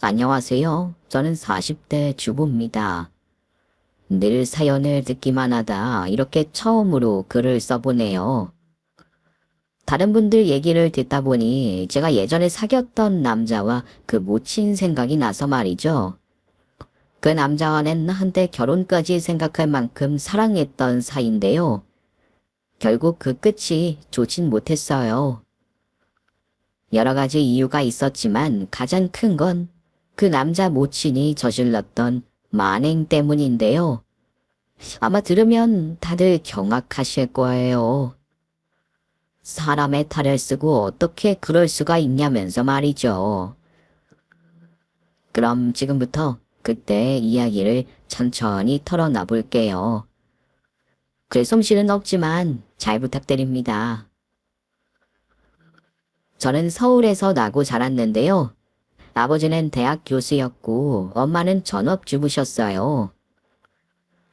안녕하세요. 저는 40대 주부입니다. 늘 사연을 듣기만 하다 이렇게 처음으로 글을 써보네요. 다른 분들 얘기를 듣다 보니 제가 예전에 사귀었던 남자와 그 모친 생각이 나서 말이죠. 그 남자와는 한때 결혼까지 생각할 만큼 사랑했던 사이인데요. 결국 그 끝이 좋진 못했어요. 여러 가지 이유가 있었지만 가장 큰 건 그 남자 모친이 저질렀던 만행 때문인데요. 아마 들으면 다들 경악하실 거예요. 사람의 탈을 쓰고 어떻게 그럴 수가 있냐면서 말이죠. 그럼 지금부터 그때의 이야기를 천천히 털어놔 볼게요. 글솜씨는 없지만 잘 부탁드립니다. 저는 서울에서 나고 자랐는데요. 아버지는 대학 교수였고 엄마는 전업주부셨어요.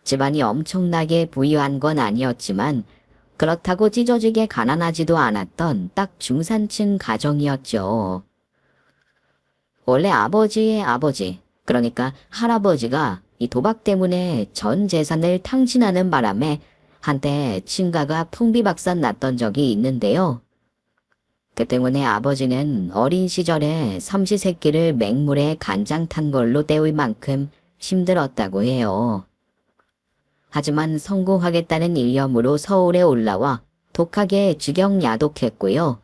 집안이 엄청나게 부유한 건 아니었지만 그렇다고 찢어지게 가난하지도 않았던 딱 중산층 가정이었죠. 원래 아버지의 아버지, 그러니까 할아버지가 이 도박 때문에 전 재산을 탕진하는 바람에 한때 친가가 풍비박산 났던 적이 있는데요. 그 때문에 아버지는 어린 시절에 삼시세끼를 맹물에 간장 탄 걸로 때울 만큼 힘들었다고 해요. 하지만 성공하겠다는 일념으로 서울에 올라와 독하게 직영야독했고요.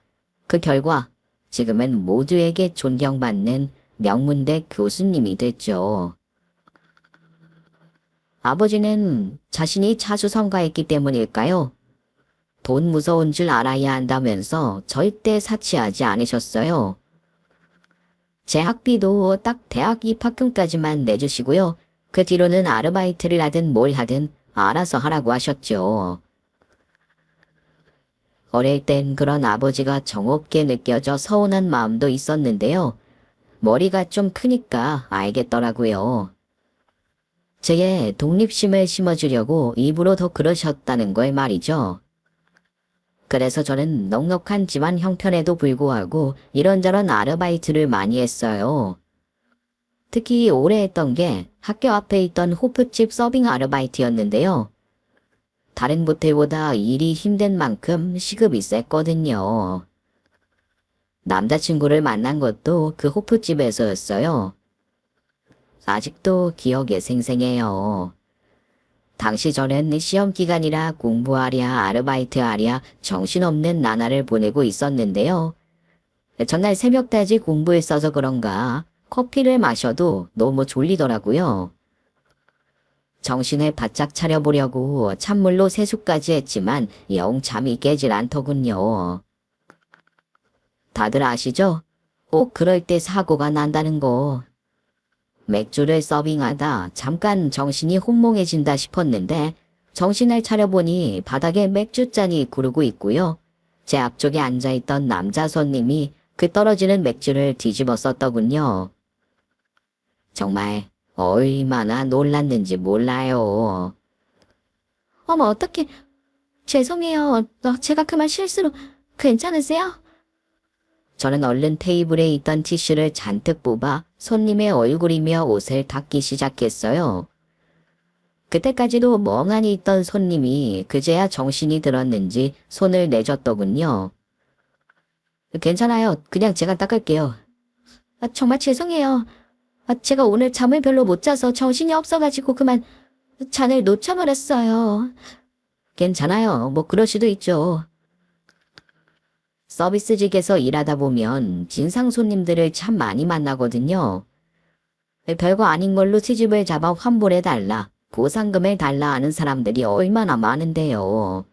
그 결과 지금은 모두에게 존경받는 명문대 교수님이 됐죠. 아버지는 자신이 자수성가했기 때문일까요? 돈 무서운 줄 알아야 한다면서 절대 사치하지 않으셨어요. 제 학비도 딱 대학 입학금까지만 내주시고요. 그 뒤로는 아르바이트를 하든 뭘 하든 알아서 하라고 하셨죠. 어릴 땐 그런 아버지가 정없게 느껴져 서운한 마음도 있었는데요. 머리가 좀 크니까 알겠더라고요. 제게 독립심을 심어주려고 입으로 더 그러셨다는 걸 말이죠. 그래서 저는 넉넉한 집안 형편에도 불구하고 이런저런 아르바이트를 많이 했어요. 특히 오래 했던 게 학교 앞에 있던 호프집 서빙 아르바이트였는데요. 다른 모텔보다 일이 힘든 만큼 시급이 셌거든요. 남자친구를 만난 것도 그 호프집에서였어요. 아직도 기억에 생생해요. 당시 저는 시험 기간이라 공부하랴 아르바이트하랴 정신없는 나날을 보내고 있었는데요. 전날 새벽까지 공부했어서 그런가 커피를 마셔도 너무 졸리더라고요. 정신을 바짝 차려보려고 찬물로 세수까지 했지만 영 잠이 깨질 않더군요. 다들 아시죠? 꼭 그럴 때 사고가 난다는 거. 맥주를 서빙하다 잠깐 정신이 혼몽해진다 싶었는데 정신을 차려보니 바닥에 맥주잔이 구르고 있고요. 제 앞쪽에 앉아있던 남자 손님이 그 떨어지는 맥주를 뒤집어 썼더군요. 정말 얼마나 놀랐는지 몰라요. 어머, 어떡해. 죄송해요. 제가 그만 실수로. 괜찮으세요? 저는 얼른 테이블에 있던 티슈를 잔뜩 뽑아 손님의 얼굴이며 옷을 닦기 시작했어요. 그때까지도 멍하니 있던 손님이 그제야 정신이 들었는지 손을 내줬더군요. 괜찮아요. 그냥 제가 닦을게요. 정말 죄송해요. 제가 오늘 잠을 별로 못 자서 정신이 없어가지고 그만 잔을 놓쳐버렸어요. 괜찮아요. 뭐 그럴 수도 있죠. 서비스직에서 일하다 보면 진상 손님들을 참 많이 만나거든요. 별거 아닌 걸로 시집을 잡아 환불해달라, 보상금을 달라 하는 사람들이 얼마나 많은데요.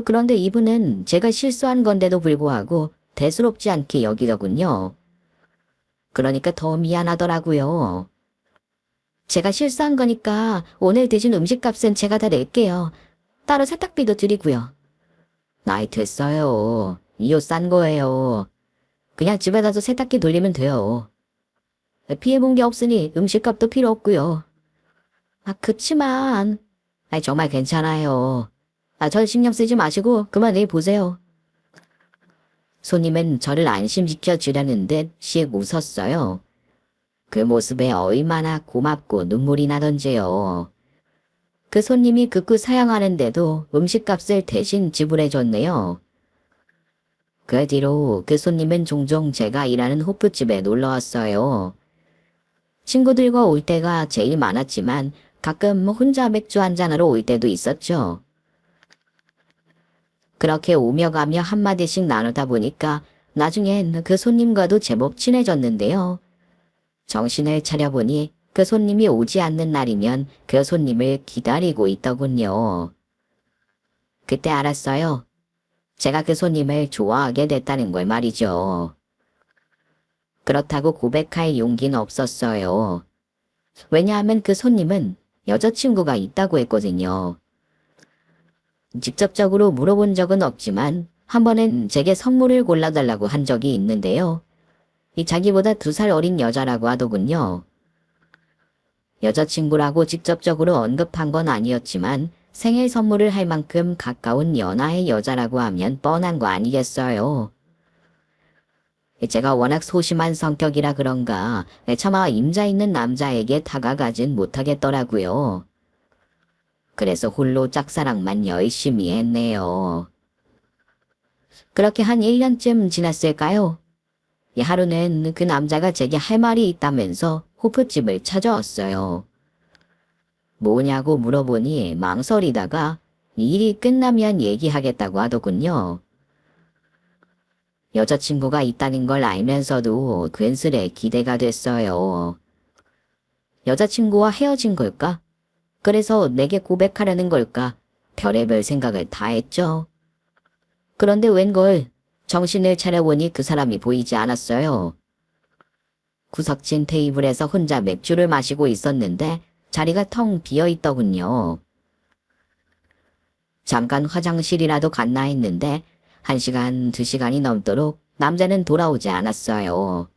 그런데 이분은 제가 실수한 건데도 불구하고 대수롭지 않게 여기더군요. 그러니까 더 미안하더라고요. 제가 실수한 거니까 오늘 드신 음식값은 제가 다 낼게요. 따로 세탁비도 드리고요. 나이 됐어요. 이 옷 싼 거예요. 그냥 집에다 서 세탁기 돌리면 돼요. 피해본 게 없으니 음식값도 필요 없고요. 그치만 정말 괜찮아요. 절 신경 쓰지 마시고 그만 일 보세요. 손님은 저를 안심시켜 주려는 듯 씩 웃었어요. 그 모습에 얼마나 고맙고 눈물이 나던지요. 그 손님이 극구 사양하는데도 음식값을 대신 지불해줬네요. 그 뒤로 그 손님은 종종 제가 일하는 호프집에 놀러 왔어요. 친구들과 올 때가 제일 많았지만 가끔 혼자 맥주 한잔하러 올 때도 있었죠. 그렇게 오며 가며 한마디씩 나누다 보니까 나중엔 그 손님과도 제법 친해졌는데요. 정신을 차려보니 그 손님이 오지 않는 날이면 그 손님을 기다리고 있더군요. 그때 알았어요. 제가 그 손님을 좋아하게 됐다는 걸 말이죠. 그렇다고 고백할 용기는 없었어요. 왜냐하면 그 손님은 여자친구가 있다고 했거든요. 직접적으로 물어본 적은 없지만 한 번은 제게 선물을 골라달라고 한 적이 있는데요. 이 자기보다 2살 어린 여자라고 하더군요. 여자친구라고 직접적으로 언급한 건 아니었지만 생일 선물을 할 만큼 가까운 연하의 여자라고 하면 뻔한 거 아니겠어요. 제가 워낙 소심한 성격이라 그런가 차마 임자 있는 남자에게 다가가진 못하겠더라고요. 그래서 홀로 짝사랑만 열심히 했네요. 그렇게 한 1년쯤 지났을까요? 하루는 그 남자가 제게 할 말이 있다면서 호프집을 찾아왔어요. 뭐냐고 물어보니 망설이다가 일이 끝나면 얘기하겠다고 하더군요. 여자친구가 있다는 걸 알면서도 괜스레 기대가 됐어요. 여자친구와 헤어진 걸까? 그래서 내게 고백하려는 걸까? 별의별 생각을 다 했죠. 그런데 웬걸 정신을 차려보니 그 사람이 보이지 않았어요. 구석진 테이블에서 혼자 맥주를 마시고 있었는데 자리가 텅 비어 있더군요. 잠깐 화장실이라도 갔나 했는데 1시간, 2시간이 넘도록 남자는 돌아오지 않았어요.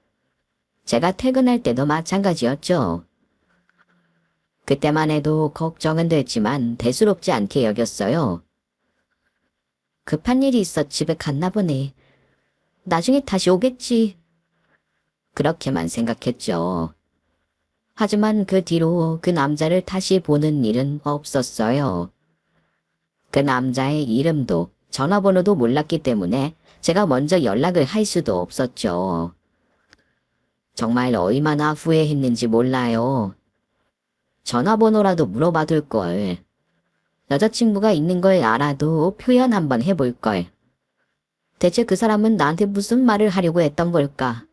제가 퇴근할 때도 마찬가지였죠. 그때만 해도 걱정은 됐지만 대수롭지 않게 여겼어요. 급한 일이 있어 집에 갔나 보네. 나중에 다시 오겠지. 그렇게만 생각했죠. 하지만 그 뒤로 그 남자를 다시 보는 일은 없었어요. 그 남자의 이름도 전화번호도 몰랐기 때문에 제가 먼저 연락을 할 수도 없었죠. 정말 얼마나 후회했는지 몰라요. 전화번호라도 물어봐둘 걸. 여자친구가 있는 걸 알아도 표현 한번 해볼 걸. 대체 그 사람은 나한테 무슨 말을 하려고 했던 걸까?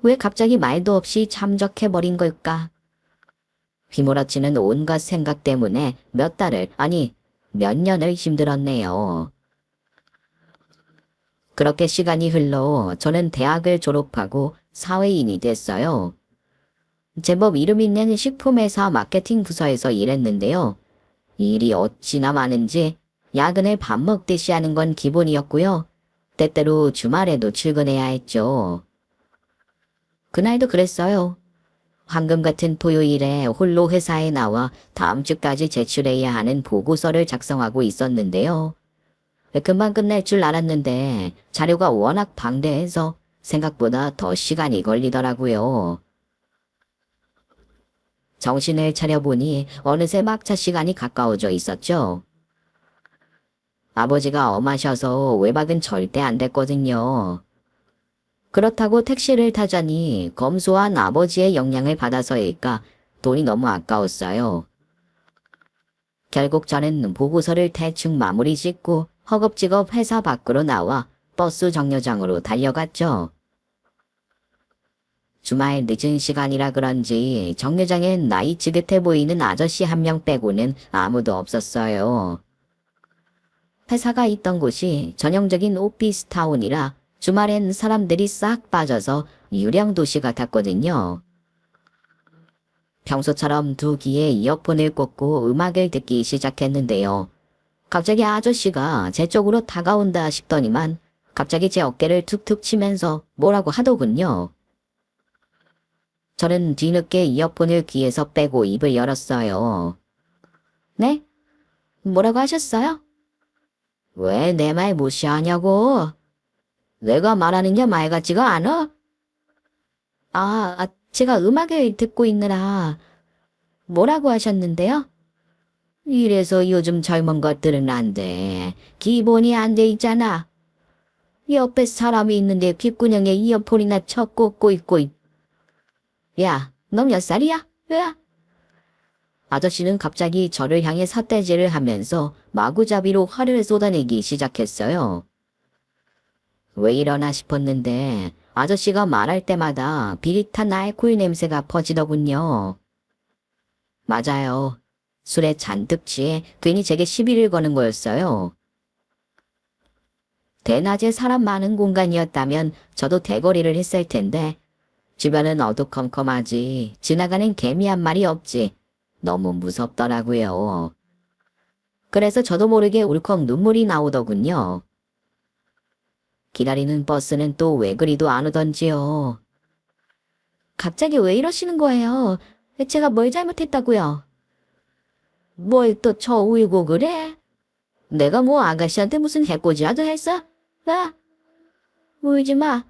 왜 갑자기 말도 없이 잠적해버린 걸까? 휘몰아치는 온갖 생각 때문에 몇 달을, 아니 몇 년을 힘들었네요. 그렇게 시간이 흘러 저는 대학을 졸업하고 사회인이 됐어요. 제법 이름 있는 식품회사 마케팅 부서에서 일했는데요. 일이 어찌나 많은지 야근을 밥 먹듯이 하는 건 기본이었고요. 때때로 주말에도 출근해야 했죠. 그날도 그랬어요. 황금 같은 토요일에 홀로 회사에 나와 다음 주까지 제출해야 하는 보고서를 작성하고 있었는데요. 금방 끝날 줄 알았는데 자료가 워낙 방대해서 생각보다 더 시간이 걸리더라고요. 정신을 차려보니 어느새 막차 시간이 가까워져 있었죠. 아버지가 엄하셔서 외박은 절대 안 됐거든요. 그렇다고 택시를 타자니 검소한 아버지의 영향을 받아서일까 돈이 너무 아까웠어요. 결국 저는 보고서를 대충 마무리 짓고 허겁지겁 회사 밖으로 나와 버스 정류장으로 달려갔죠. 주말 늦은 시간이라 그런지 정류장엔 나이 지긋해 보이는 아저씨 한 명 빼고는 아무도 없었어요. 회사가 있던 곳이 전형적인 오피스타운이라 주말엔 사람들이 싹 빠져서 유령 도시 같았거든요. 평소처럼 두 귀에 이어폰을 꽂고 음악을 듣기 시작했는데요. 갑자기 아저씨가 제 쪽으로 다가온다 싶더니만 갑자기 제 어깨를 툭툭 치면서 뭐라고 하더군요. 저는 뒤늦게 이어폰을 귀에서 빼고 입을 열었어요. 네? 뭐라고 하셨어요? 왜 내 말 무시하냐고? 내가 말하는 게 말 같지가 않아? 제가 음악을 듣고 있느라 뭐라고 하셨는데요? 이래서 요즘 젊은 것들은 안 돼. 기본이 안 돼 있잖아. 옆에 사람이 있는데 귓구녕에 이어폰이나 쳐 꽂고 있고. 야, 너 몇 살이야? 왜? 아저씨는 갑자기 저를 향해 삿대질을 하면서 마구잡이로 화를 쏟아내기 시작했어요. 왜 이러나 싶었는데 아저씨가 말할 때마다 비릿한 알코올 냄새가 퍼지더군요. 맞아요. 술에 잔뜩 취해 괜히 제게 시비를 거는 거였어요. 대낮에 사람 많은 공간이었다면 저도 대거리를 했을 텐데 주변은 어두컴컴하지 지나가는 개미 한 마리 없지. 너무 무섭더라고요. 그래서 저도 모르게 울컥 눈물이 나오더군요. 기다리는 버스는 또 왜 그리도 안 오던지요. 갑자기 왜 이러시는 거예요? 제가 뭘 잘못했다고요? 뭘 또 저 울고 그래? 내가 뭐 아가씨한테 무슨 해코지라도 했어? 왜? 울지 마.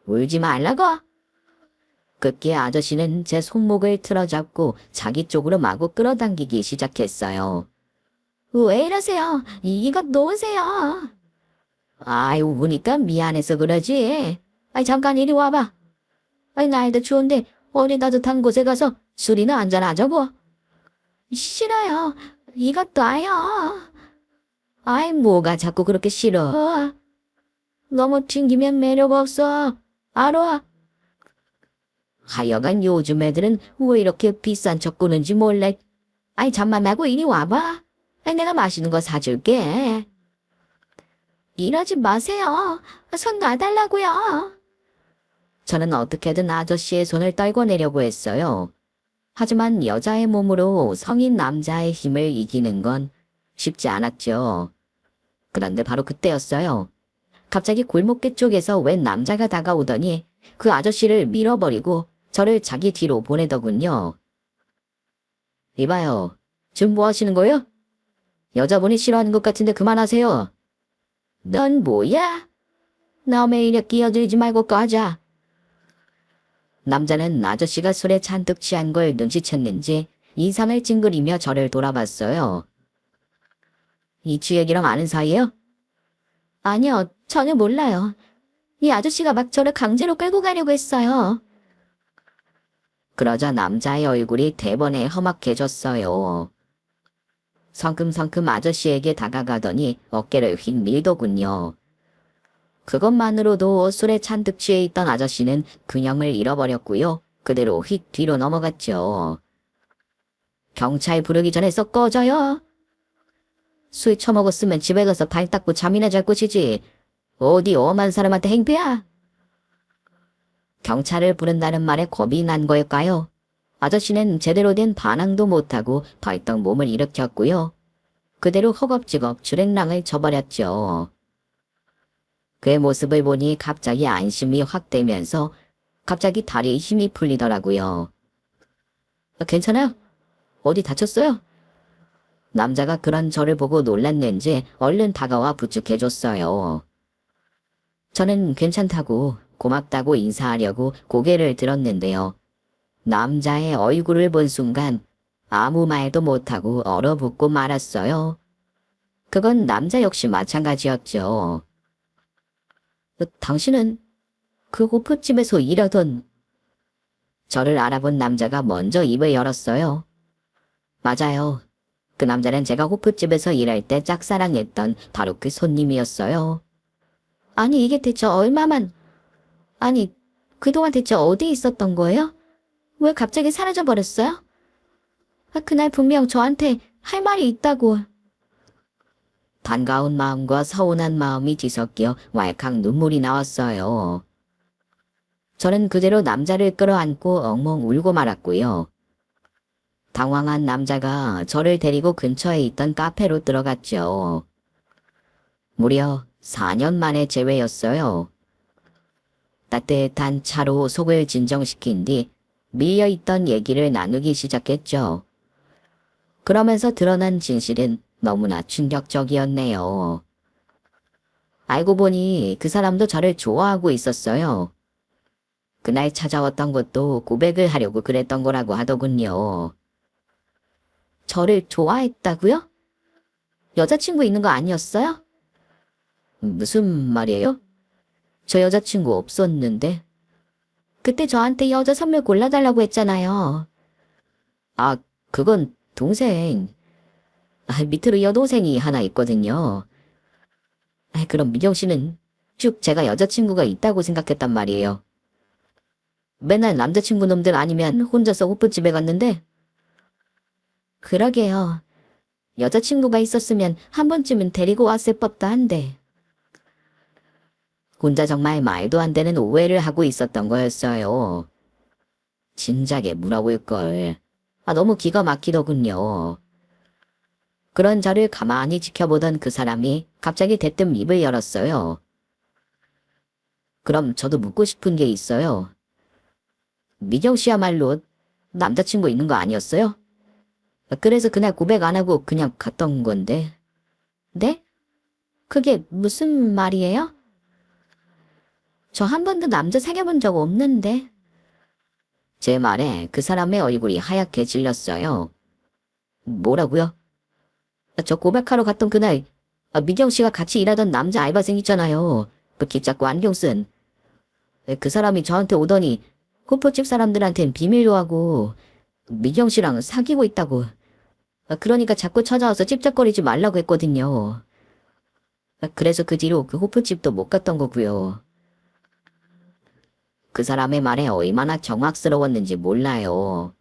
울지 말라고? 급기야 아저씨는 제 손목을 틀어잡고 자기 쪽으로 마구 끌어당기기 시작했어요. 왜 이러세요? 이것 놓으세요. 아이, 우니까 미안해서 그러지. 아이, 잠깐 이리 와봐. 아이, 날도 추운데 어디 따뜻한 곳에 가서 술이나 한잔하자고. 싫어요. 이것도 아요. 아이, 뭐가 자꾸 그렇게 싫어. 너무 튕기면 매력 없어. 알아? 하여간 요즘 애들은 왜 이렇게 비싼 척 구는지 몰래. 아이, 잠만 말고 이리 와봐. 아이, 내가 맛있는 거 사줄게. 이러지 마세요. 손 놔달라고요. 저는 어떻게든 아저씨의 손을 떨궈내려고 했어요. 하지만 여자의 몸으로 성인 남자의 힘을 이기는 건 쉽지 않았죠. 그런데 바로 그때였어요. 갑자기 골목길 쪽에서 웬 남자가 다가오더니 그 아저씨를 밀어버리고 저를 자기 뒤로 보내더군요. 이봐요. 지금 뭐 하시는 거예요? 여자분이 싫어하는 것 같은데 그만하세요. 넌 뭐야? 남의 일에 끼어들지 말고 꺼져. 남자는 아저씨가 술에 잔뜩 취한 걸 눈치챘는지 인상을 찡그리며 저를 돌아봤어요. 이 취객이랑 아는 사이예요? 아니요, 전혀 몰라요. 이 아저씨가 막 저를 강제로 끌고 가려고 했어요. 그러자 남자의 얼굴이 대번에 험악해졌어요. 성큼성큼 아저씨에게 다가가더니 어깨를 휙 밀더군요. 그것만으로도 술에 잔뜩 취해 있던 아저씨는 균형을 잃어버렸고요. 그대로 휙 뒤로 넘어갔죠. 경찰 부르기 전에 썩 꺼져요. 술 처먹었으면 집에 가서 발 닦고 잠이나 잘 곳이지. 어디 엄한 사람한테 행패야? 경찰을 부른다는 말에 겁이 난 걸까요? 아저씨는 제대로 된 반항도 못하고 벌떡 몸을 일으켰고요. 그대로 허겁지겁 주랭랑을 쳐버렸죠. 그의 모습을 보니 갑자기 안심이 확 되면서 갑자기 다리에 힘이 풀리더라고요. 괜찮아요? 어디 다쳤어요? 남자가 그런 저를 보고 놀랐는지 얼른 다가와 부축해줬어요. 저는 괜찮다고 고맙다고 인사하려고 고개를 들었는데요. 남자의 얼굴을 본 순간 아무 말도 못하고 얼어붙고 말았어요. 그건 남자 역시 마찬가지였죠. 당신은 그 호프집에서 일하던... 저를 알아본 남자가 먼저 입을 열었어요. 맞아요. 그 남자는 제가 호프집에서 일할 때 짝사랑했던 바로 그 손님이었어요. 아니, 이게 대체 얼마만... 아니, 그동안 대체 어디 있었던 거예요? 왜 갑자기 사라져버렸어요? 그날 분명 저한테 할 말이 있다고. 반가운 마음과 서운한 마음이 뒤섞여 왈칵 눈물이 나왔어요. 저는 그대로 남자를 끌어안고 엉엉 울고 말았고요. 당황한 남자가 저를 데리고 근처에 있던 카페로 들어갔죠. 무려 4년 만의 재회였어요. 따뜻한 차로 속을 진정시킨 뒤 밀려있던 얘기를 나누기 시작했죠. 그러면서 드러난 진실은 너무나 충격적이었네요. 알고 보니 그 사람도 저를 좋아하고 있었어요. 그날 찾아왔던 것도 고백을 하려고 그랬던 거라고 하더군요. 저를 좋아했다고요? 여자친구 있는 거 아니었어요? 무슨 말이에요? 저 여자친구 없었는데. 그때 저한테 여자 선물 골라달라고 했잖아요. 아, 그건 동생. 밑으로 여동생이 하나 있거든요. 그럼 미경 씨는 쭉 제가 여자친구가 있다고 생각했단 말이에요. 맨날 남자친구 놈들 아니면 혼자서 호프집에 갔는데. 그러게요. 여자친구가 있었으면 한 번쯤은 데리고 왔을 법도 한데. 혼자 정말 말도 안 되는 오해를 하고 있었던 거였어요. 진작에 물어볼걸. 너무 기가 막히더군요. 그런 저를 가만히 지켜보던 그 사람이 갑자기 대뜸 입을 열었어요. 그럼 저도 묻고 싶은 게 있어요. 미경 씨야말로 남자친구 있는 거 아니었어요? 그래서 그날 고백 안 하고 그냥 갔던 건데. 네? 그게 무슨 말이에요? 저 한 번도 남자 사귀어본 적 없는데. 제 말에 그 사람의 얼굴이 하얗게 질렸어요. 뭐라고요? 저 고백하러 갔던 그날 미경 씨가 같이 일하던 남자 알바생 있잖아요. 그 키 작고 안경 쓴. 그 사람이 저한테 오더니 호프집 사람들한텐 비밀로 하고 미경 씨랑 사귀고 있다고. 그러니까 자꾸 찾아와서 찝쩍거리지 말라고 했거든요. 그래서 그 뒤로 그 호프집도 못 갔던 거고요. 그 사람의 말에 얼마나 정확스러웠는지 몰라요.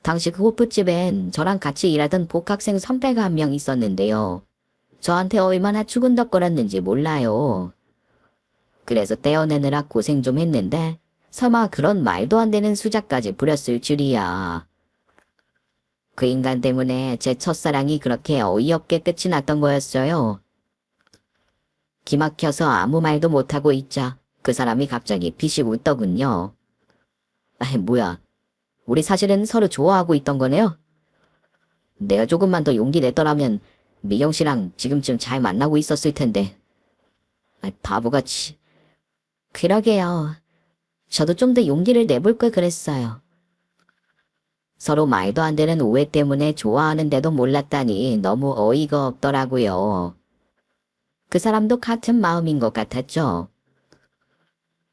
당시 그 호프집엔 저랑 같이 일하던 복학생 선배가 한 명 있었는데요. 저한테 얼마나 추근덕거렸는지 몰라요. 그래서 떼어내느라 고생 좀 했는데 설마 그런 말도 안 되는 수작까지 부렸을 줄이야. 그 인간 때문에 제 첫사랑이 그렇게 어이없게 끝이 났던 거였어요. 기막혀서 아무 말도 못하고 있자 그 사람이 갑자기 피식 웃더군요. 뭐야. 우리 사실은 서로 좋아하고 있던 거네요? 내가 조금만 더 용기 냈더라면 미경 씨랑 지금쯤 잘 만나고 있었을 텐데. 바보같이. 그러게요. 저도 좀 더 용기를 내볼 걸 그랬어요. 서로 말도 안 되는 오해 때문에 좋아하는데도 몰랐다니 너무 어이가 없더라고요. 그 사람도 같은 마음인 것 같았죠.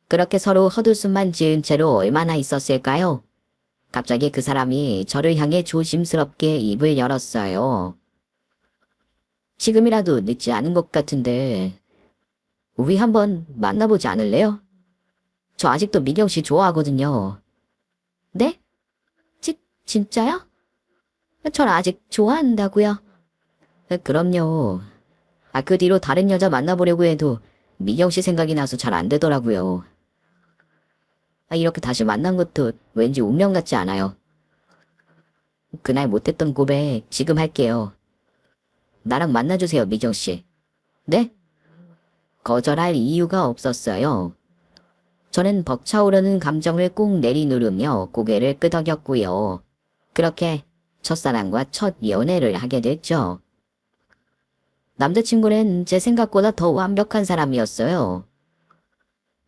그렇게 서로 헛웃음만 지은 채로 얼마나 있었을까요? 갑자기 그 사람이 저를 향해 조심스럽게 입을 열었어요. 지금이라도 늦지 않은 것 같은데 우리 한번 만나보지 않을래요? 저 아직도 미경 씨 좋아하거든요. 네? 진짜요? 전 아직 좋아한다고요. 그럼요. 그 뒤로 다른 여자 만나보려고 해도 미경 씨 생각이 나서 잘 안 되더라고요. 이렇게 다시 만난 것도 왠지 운명 같지 않아요. 그날 못했던 고백 지금 할게요. 나랑 만나주세요, 미경 씨. 네? 거절할 이유가 없었어요. 저는 벅차오르는 감정을 꾹 내리누르며 고개를 끄덕였고요. 그렇게 첫사랑과 첫 연애를 하게 됐죠. 남자친구는 제 생각보다 더 완벽한 사람이었어요.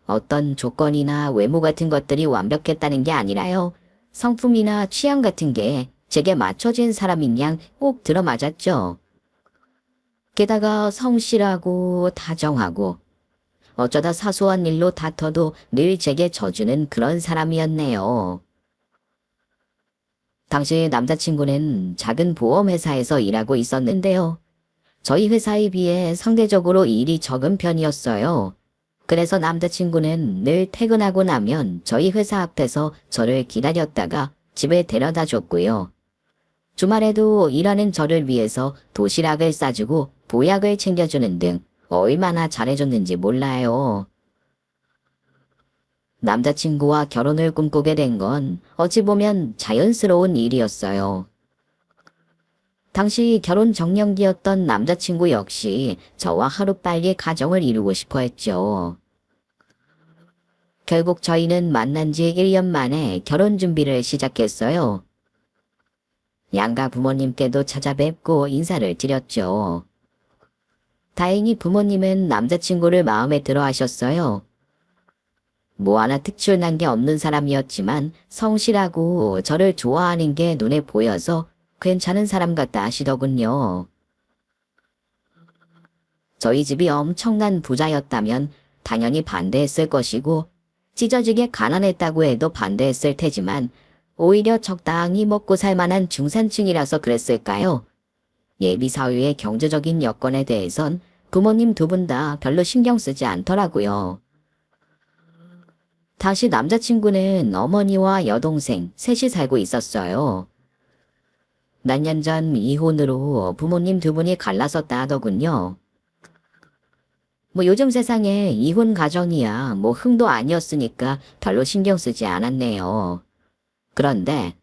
어떤 조건이나 외모 같은 것들이 완벽했다는 게 아니라요. 성품이나 취향 같은 게 제게 맞춰진 사람인 양 꼭 들어맞았죠. 게다가 성실하고 다정하고 어쩌다 사소한 일로 다퉈도 늘 제게 져주는 그런 사람이었네요. 당시 남자친구는 작은 보험회사에서 일하고 있었는데요. 저희 회사에 비해 상대적으로 일이 적은 편이었어요. 그래서 남자친구는 늘 퇴근하고 나면 저희 회사 앞에서 저를 기다렸다가 집에 데려다 줬고요. 주말에도 일하는 저를 위해서 도시락을 싸주고 보약을 챙겨주는 등 얼마나 잘해줬는지 몰라요. 남자친구와 결혼을 꿈꾸게 된 건 어찌 보면 자연스러운 일이었어요. 당시 결혼 정년기였던 남자친구 역시 저와 하루빨리 가정을 이루고 싶어 했죠. 결국 저희는 만난 지 1년 만에 결혼 준비를 시작했어요. 양가 부모님께도 찾아뵙고 인사를 드렸죠. 다행히 부모님은 남자친구를 마음에 들어 하셨어요. 뭐 하나 특출난 게 없는 사람이었지만 성실하고 저를 좋아하는 게 눈에 보여서 괜찮은 사람 같다 하시더군요. 저희 집이 엄청난 부자였다면 당연히 반대했을 것이고 찢어지게 가난했다고 해도 반대했을 테지만 오히려 적당히 먹고 살 만한 중산층이라서 그랬을까요? 예비 사회의 경제적인 여건에 대해선 부모님 두 분 다 별로 신경 쓰지 않더라고요. 다시 남자친구는 어머니와 여동생 셋이 살고 있었어요. 몇 년 전 이혼으로 부모님 두 분이 갈라섰다 하더군요. 뭐 요즘 세상에 이혼 가정이야 뭐 흥도 아니었으니까 별로 신경 쓰지 않았네요. 그런데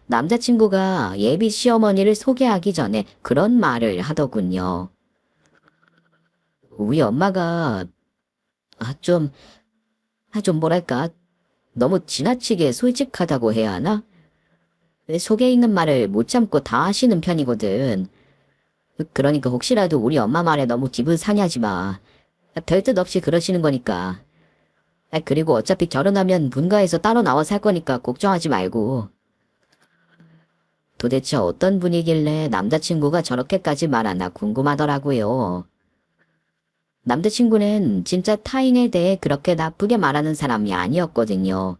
남자친구가 예비 시어머니를 소개하기 전에 그런 말을 하더군요. 우리 엄마가 좀 뭐랄까 너무 지나치게 솔직하다고 해야 하나? 속에 있는 말을 못 참고 다 하시는 편이거든. 그러니까 혹시라도 우리 엄마 말에 너무 기분 상하지 마. 별 뜻 없이 그러시는 거니까. 그리고 어차피 결혼하면 분가에서 따로 나와 살 거니까 걱정하지 말고. 도대체 어떤 분이길래 남자친구가 저렇게까지 말하나 궁금하더라고요. 남자친구는 진짜 타인에 대해 그렇게 나쁘게 말하는 사람이 아니었거든요.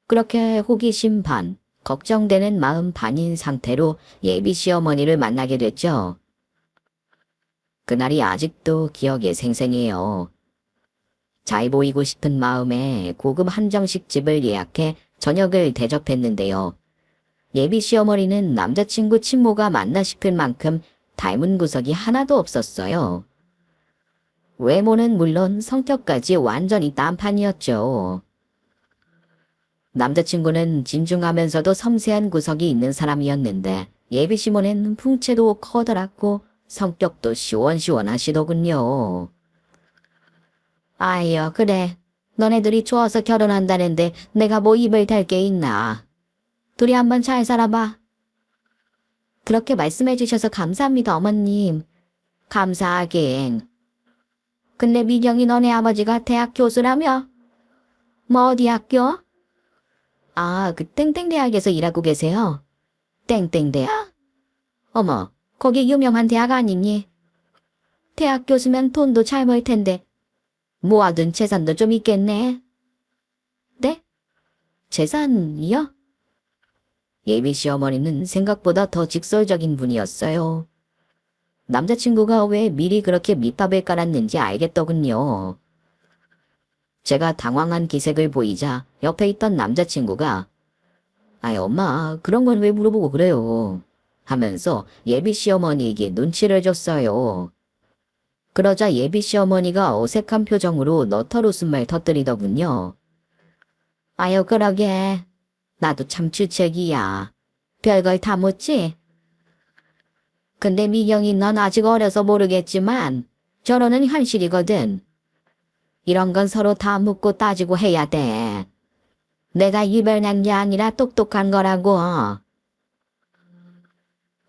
그렇게 호기심 반, 걱정되는 마음 반인 상태로 예비 시어머니를 만나게 됐죠. 그날이 아직도 기억에 생생해요. 잘 보이고 싶은 마음에 고급 한정식 집을 예약해 저녁을 대접했는데요. 예비 시어머니는 남자친구 친모가 맞나 싶을 만큼 닮은 구석이 하나도 없었어요. 외모는 물론 성격까지 완전히 딴판이었죠. 남자친구는 진중하면서도 섬세한 구석이 있는 사람이었는데 예비 시모는 풍채도 커다랗고 성격도 시원시원하시더군요. 아이여 그래. 너네들이 좋아서 결혼한다는데 내가 뭐 입을 댈 게 있나. 둘이 한번 잘 살아봐. 그렇게 말씀해 주셔서 감사합니다 어머님. 감사하긴. 근데 미경이 너네 아버지가 대학 교수라며? 뭐 어디 학교? 아, 그 땡땡대학에서 일하고 계세요. 땡땡대학? 어머, 거기 유명한 대학 아니니? 대학 교수면 돈도 잘 벌 텐데 모아둔 재산도 좀 있겠네. 네? 재산이요? 예비 시어머니는 생각보다 더 직설적인 분이었어요. 남자친구가 왜 미리 그렇게 밑밥을 깔았는지 알겠더군요. 제가 당황한 기색을 보이자 옆에 있던 남자친구가 아이 엄마 그런 건 왜 물어보고 그래요 하면서 예비 시어머니에게 눈치를 줬어요. 그러자 예비 시어머니가 어색한 표정으로 너털 웃음을 터뜨리더군요. 아유 그러게 나도 참 주책이야. 별걸 다 묻지? 근데 미경이 넌 아직 어려서 모르겠지만 결혼은 현실이거든. 이런 건 서로 다 묻고 따지고 해야 돼. 내가 유별난 게 아니라 똑똑한 거라고.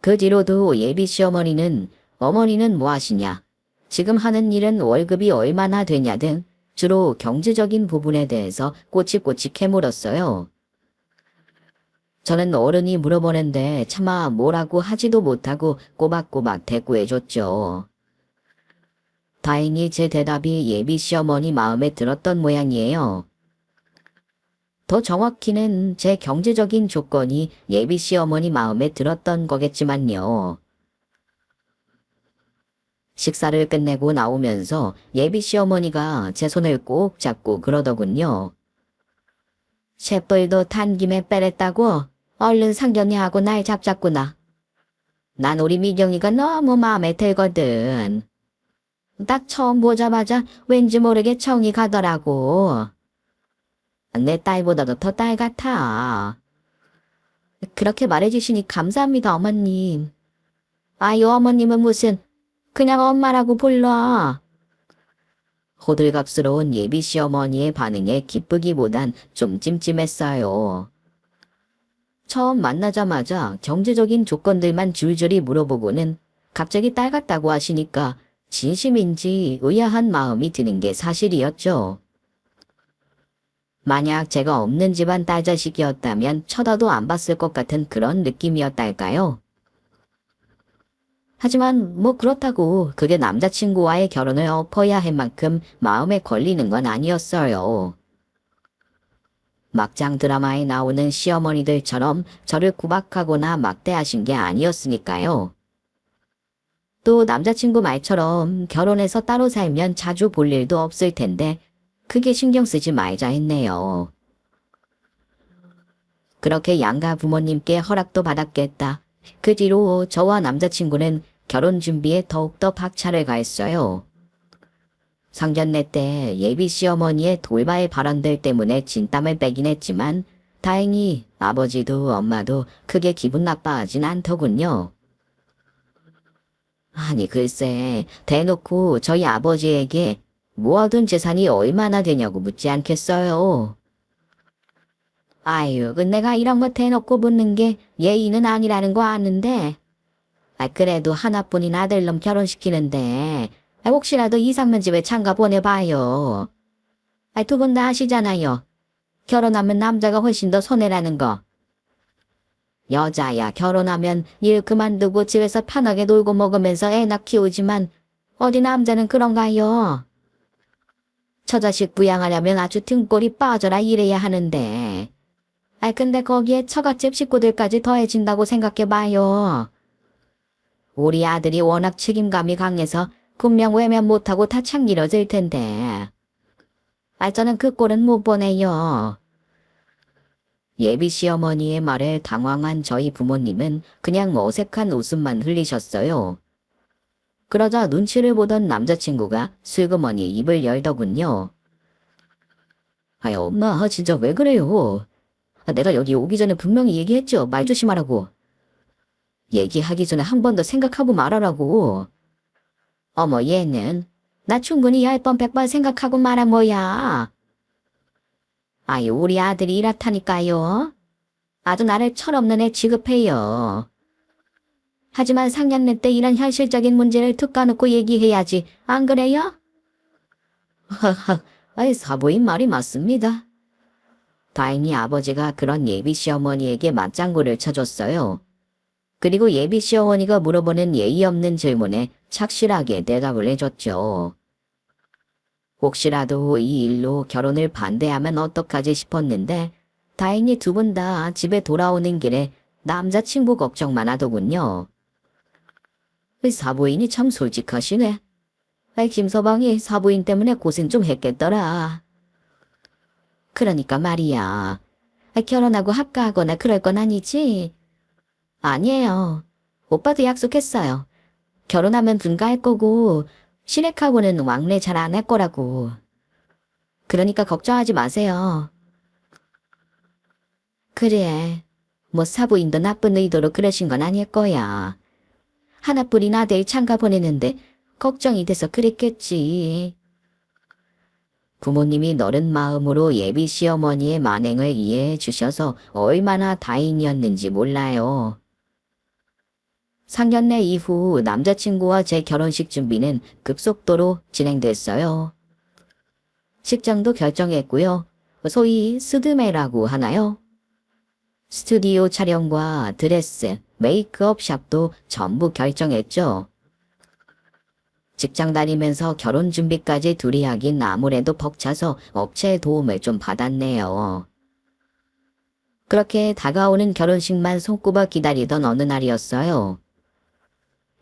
그 뒤로도 예비 시어머니는 어머니는 뭐 하시냐, 지금 하는 일은 월급이 얼마나 되냐 등 주로 경제적인 부분에 대해서 꼬치꼬치 캐물었어요. 저는 어른이 물어보는데 차마 뭐라고 하지도 못하고 꼬박꼬박 대꾸해줬죠. 다행히 제 대답이 예비 시어머니 마음에 들었던 모양이에요. 더 정확히는 제 경제적인 조건이 예비 시어머니 마음에 들었던 거겠지만요. 식사를 끝내고 나오면서 예비 시어머니가 제 손을 꼭 잡고 그러더군요. 셰플도 탄 김에 빼랬다고? 얼른 상견례하고 날 잡자꾸나. 난 우리 미경이가 너무 마음에 들거든. 딱 처음 보자마자 왠지 모르게 정이 가더라고. 내 딸보다도 더 딸 같아. 그렇게 말해주시니 감사합니다 어머님. 아유 어머님은 무슨 그냥 엄마라고 불러. 호들갑스러운 예비 시어머니의 반응에 기쁘기보단 좀 찜찜했어요. 처음 만나자마자 경제적인 조건들만 줄줄이 물어보고는 갑자기 딸 같다고 하시니까 진심인지 의아한 마음이 드는 게 사실이었죠. 만약 제가 없는 집안 딸자식이었다면 쳐다도 안 봤을 것 같은 그런 느낌이었달까요? 하지만 뭐 그렇다고 그게 남자친구와의 결혼을 엎어야 할 만큼 마음에 걸리는 건 아니었어요. 막장 드라마에 나오는 시어머니들처럼 저를 구박하거나 막대하신 게 아니었으니까요. 또 남자친구 말처럼 결혼해서 따로 살면 자주 볼 일도 없을 텐데 크게 신경 쓰지 말자 했네요. 그렇게 양가 부모님께 허락도 받았겠다. 그 뒤로 저와 남자친구는 결혼 준비에 더욱더 박차를 가했어요. 상견례 때 예비 시어머니의 돌발 발언들 때문에 진땀을 빼긴 했지만 다행히 아버지도 엄마도 크게 기분 나빠하진 않더군요. 아니 글쎄 대놓고 저희 아버지에게 모아둔 재산이 얼마나 되냐고 묻지 않겠어요. 아유, 그 내가 이런 거 대놓고 묻는 게 예의는 아니라는 거 아는데. 그래도 하나뿐인 아들놈 결혼시키는데 혹시라도 이상면 집에 장가 보내봐요. 두 분 다 아시잖아요. 결혼하면 남자가 훨씬 더 손해라는 거. 여자야 결혼하면 일 그만두고 집에서 편하게 놀고 먹으면서 애 낳 키우지만 어디 남자는 그런가요? 처자식 부양하려면 아주 등골이 빠져라 일해야 하는데. 근데 거기에 처갓집 식구들까지 더해진다고 생각해봐요. 우리 아들이 워낙 책임감이 강해서 분명 외면 못하고 다 창기러질 텐데. 저는 그 꼴은 못 보내요. 예비 시어머니의 말에 당황한 저희 부모님은 그냥 어색한 웃음만 흘리셨어요. 그러자 눈치를 보던 남자친구가 슬그머니 입을 열더군요. 엄마 진짜 왜 그래요? 내가 여기 오기 전에 분명히 얘기했죠. 말 조심하라고. 얘기하기 전에 한 번 더 생각하고 말하라고. 어머 얘는 나 충분히 10번 100번 생각하고 말한 거야. 우리 아들이 이렇다니까요. 아주 나를 철없는 애 취급해요. 하지만 상견례 때 이런 현실적인 문제를 툭 까놓고 얘기해야지. 안 그래요? 하하, 사부인 말이 맞습니다. 다행히 아버지가 그런 예비 시어머니에게 맞장구를 쳐줬어요. 그리고 예비 시어머니가 물어보는 예의 없는 질문에 착실하게 대답을 해줬죠. 혹시라도 이 일로 결혼을 반대하면 어떡하지 싶었는데 다행히 두 분 다 집에 돌아오는 길에 남자친구 걱정만 하더군요. 사부인이 참 솔직하시네. 김서방이 사부인 때문에 고생 좀 했겠더라. 그러니까 말이야. 결혼하고 합가하거나 그럴 건 아니지? 아니에요. 오빠도 약속했어요. 결혼하면 분가할 거고 시댁하고는 왕래 잘 안 할 거라고. 그러니까 걱정하지 마세요. 그래. 뭐 사부인도 나쁜 의도로 그러신 건 아닐 거야. 하나뿐인 아들 장가 보내는데 걱정이 돼서 그랬겠지. 부모님이 너른 마음으로 예비 시어머니의 만행을 이해해 주셔서 얼마나 다행이었는지 몰라요. 상견례 이후 남자친구와 제 결혼식 준비는 급속도로 진행됐어요. 식장도 결정했고요. 소위 스드메라고 하나요? 스튜디오 촬영과 드레스, 메이크업 샵도 전부 결정했죠. 직장 다니면서 결혼 준비까지 둘이 하긴 아무래도 벅차서 업체의 도움을 좀 받았네요. 그렇게 다가오는 결혼식만 손꼽아 기다리던 어느 날이었어요.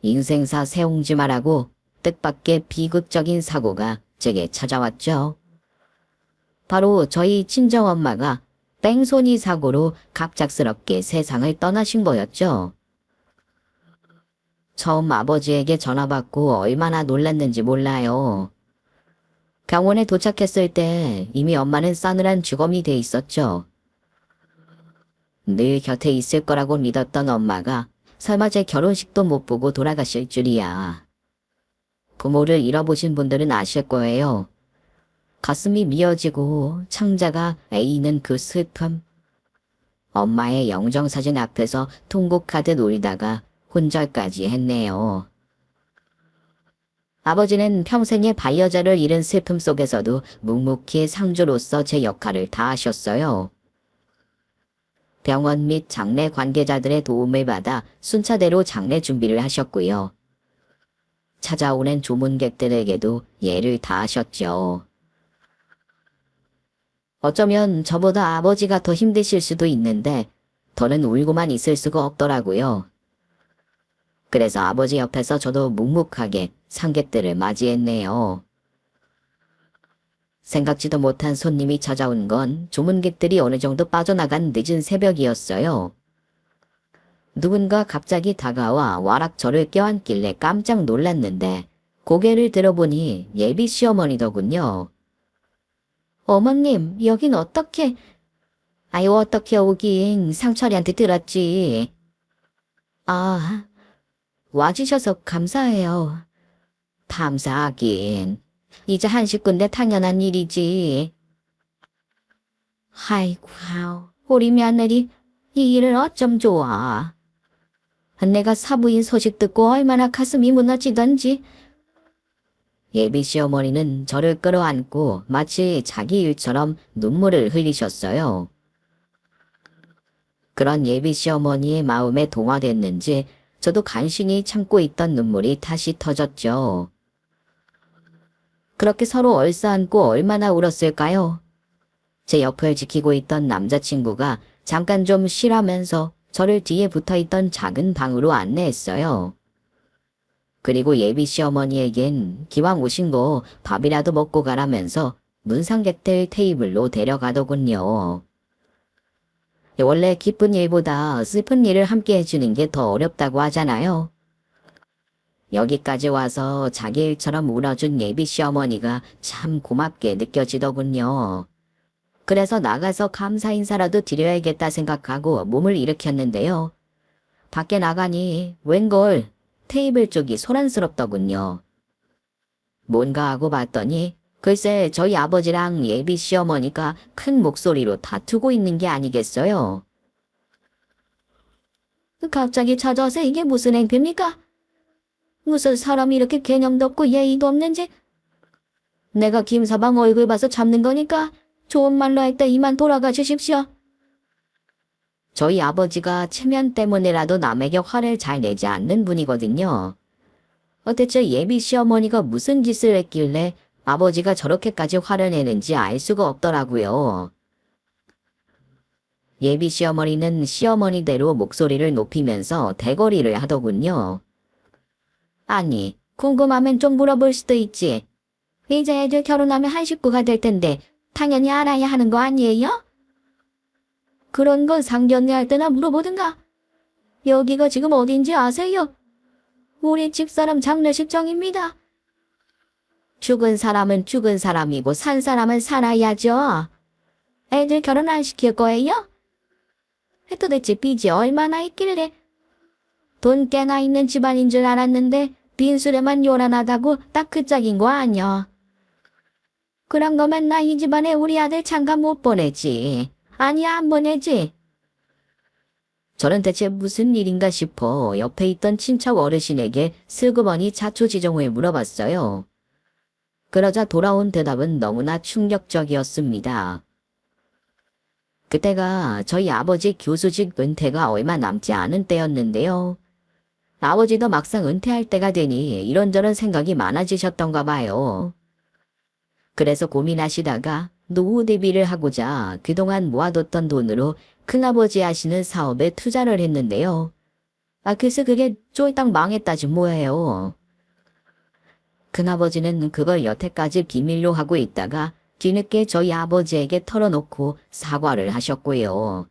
인생사 새옹지 말라고 뜻밖의 비극적인 사고가 제게 찾아왔죠. 바로 저희 친정엄마가 뺑소니 사고로 갑작스럽게 세상을 떠나신 거였죠. 처음 아버지에게 전화 받고 얼마나 놀랐는지 몰라요. 병원에 도착했을 때 이미 엄마는 싸늘한 죽음이 돼 있었죠. 늘 곁에 있을 거라고 믿었던 엄마가 설마 제 결혼식도 못 보고 돌아가실 줄이야. 부모를 잃어보신 분들은 아실 거예요. 가슴이 미어지고 창자가 에이는 그 슬픔. 엄마의 영정사진 앞에서 통곡하듯 울다가 혼절까지 했네요. 아버지는 평생의 반려자를 잃은 슬픔 속에서도 묵묵히 상주로서 제 역할을 다하셨어요. 병원 및 장례 관계자들의 도움을 받아 순차대로 장례 준비를 하셨고요. 찾아오는 조문객들에게도 예를 다하셨죠. 어쩌면 저보다 아버지가 더 힘드실 수도 있는데 더는 울고만 있을 수가 없더라고요. 그래서 아버지 옆에서 저도 묵묵하게 상객들을 맞이했네요. 생각지도 못한 손님이 찾아온 건 조문객들이 어느 정도 빠져나간 늦은 새벽이었어요. 누군가 갑자기 다가와 와락 저를 껴안길래 깜짝 놀랐는데 고개를 들어보니 예비 시어머니더군요. 어머님, 여긴 어떻게... 아유, 어떻게 오긴 상철이한테 들었지. 아, 와주셔서 감사해요. 감사하긴. 이제 한 식구인데 당연한 일이지. 아이고, 우리 며느리 이 일을 어쩜 좋아. 내가 사부인 소식 듣고 얼마나 가슴이 무너지던지. 예비 시어머니는 저를 끌어안고 마치 자기 일처럼 눈물을 흘리셨어요. 그런 예비 시어머니의 마음에 동화됐는지 저도 간신히 참고 있던 눈물이 다시 터졌죠. 그렇게 서로 얼싸안고 얼마나 울었을까요? 제 옆을 지키고 있던 남자친구가 잠깐 좀 쉬라면서 저를 뒤에 붙어있던 작은 방으로 안내했어요. 그리고 예비 시어머니에겐 기왕 오신 거 밥이라도 먹고 가라면서 문상객들 테이블로 데려가더군요. 원래 기쁜 일보다 슬픈 일을 함께 해주는 게 더 어렵다고 하잖아요. 여기까지 와서 자기 일처럼 울어준 예비 시어머니가 참 고맙게 느껴지더군요. 그래서 나가서 감사 인사라도 드려야겠다 생각하고 몸을 일으켰는데요. 밖에 나가니 웬걸 테이블 쪽이 소란스럽더군요. 뭔가 하고 봤더니 글쎄 저희 아버지랑 예비 시어머니가 큰 목소리로 다투고 있는 게 아니겠어요. 갑자기 찾아와서 이게 무슨 행패입니까? 무슨 사람이 이렇게 개념도 없고 예의도 없는지. 내가 김서방 얼굴 봐서 잡는 거니까 좋은 말로 할 때 이만 돌아가 주십시오. 저희 아버지가 체면 때문에라도 남에게 화를 잘 내지 않는 분이거든요. 대체 예비 시어머니가 무슨 짓을 했길래 아버지가 저렇게까지 화를 내는지 알 수가 없더라고요. 예비 시어머니는 시어머니대로 목소리를 높이면서 대거리를 하더군요. 아니, 궁금하면 좀 물어볼 수도 있지. 이제 애들 결혼하면 한 식구가 될 텐데 당연히 알아야 하는 거 아니에요? 그런 건 상견례 할 때나 물어보든가. 여기가 지금 어딘지 아세요? 우리 집사람 장례식장입니다. 죽은 사람은 죽은 사람이고 산 사람은 살아야죠. 애들 결혼 안 시킬 거예요? 도대체 빚이 얼마나 있길래. 돈 꽤나 있는 집안인 줄 알았는데 빈술에만 요란하다고 딱 그 짝인 거 아니야. 그런 거면 나 이 집안에 우리 아들 장가 못 보내지. 아니야, 안 보내지. 저는 대체 무슨 일인가 싶어 옆에 있던 친척 어르신에게 슬그머니 자초지종을 물어봤어요. 그러자 돌아온 대답은 너무나 충격적이었습니다. 그때가 저희 아버지 교수직 은퇴가 얼마 남지 않은 때였는데요. 아버지도 막상 은퇴할 때가 되니 이런저런 생각이 많아지셨던가 봐요. 그래서 고민하시다가 노후 대비를 하고자 그동안 모아뒀던 돈으로 큰아버지 하시는 사업에 투자를 했는데요. 그래서 그게 쫄딱 망했다지 뭐예요. 큰아버지는 그걸 여태까지 비밀로 하고 있다가 뒤늦게 저희 아버지에게 털어놓고 사과를 하셨고요.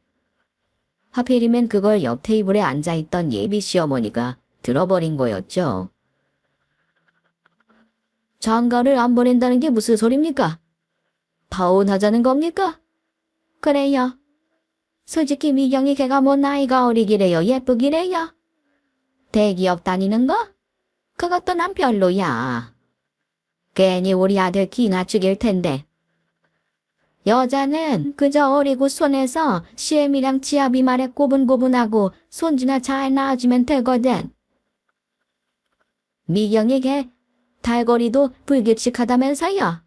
하필이면 그걸 옆 테이블에 앉아있던 예비 시어머니가 들어버린 거였죠. 장가를 안 보낸다는 게 무슨 소립니까? 파혼하자는 겁니까? 그래요. 솔직히 미경이 걔가 뭐 나이가 어리기래요, 예쁘기래요. 대기업 다니는 거? 그것도 난 별로야. 괜히 우리 아들 기나 죽일 텐데. 여자는 그저 어리고 손에서 시애미랑 지아비 말에 고분고분하고 손주나 잘 낳아주면 되거든. 미경이 걔 달거리도 불규칙하다면서요.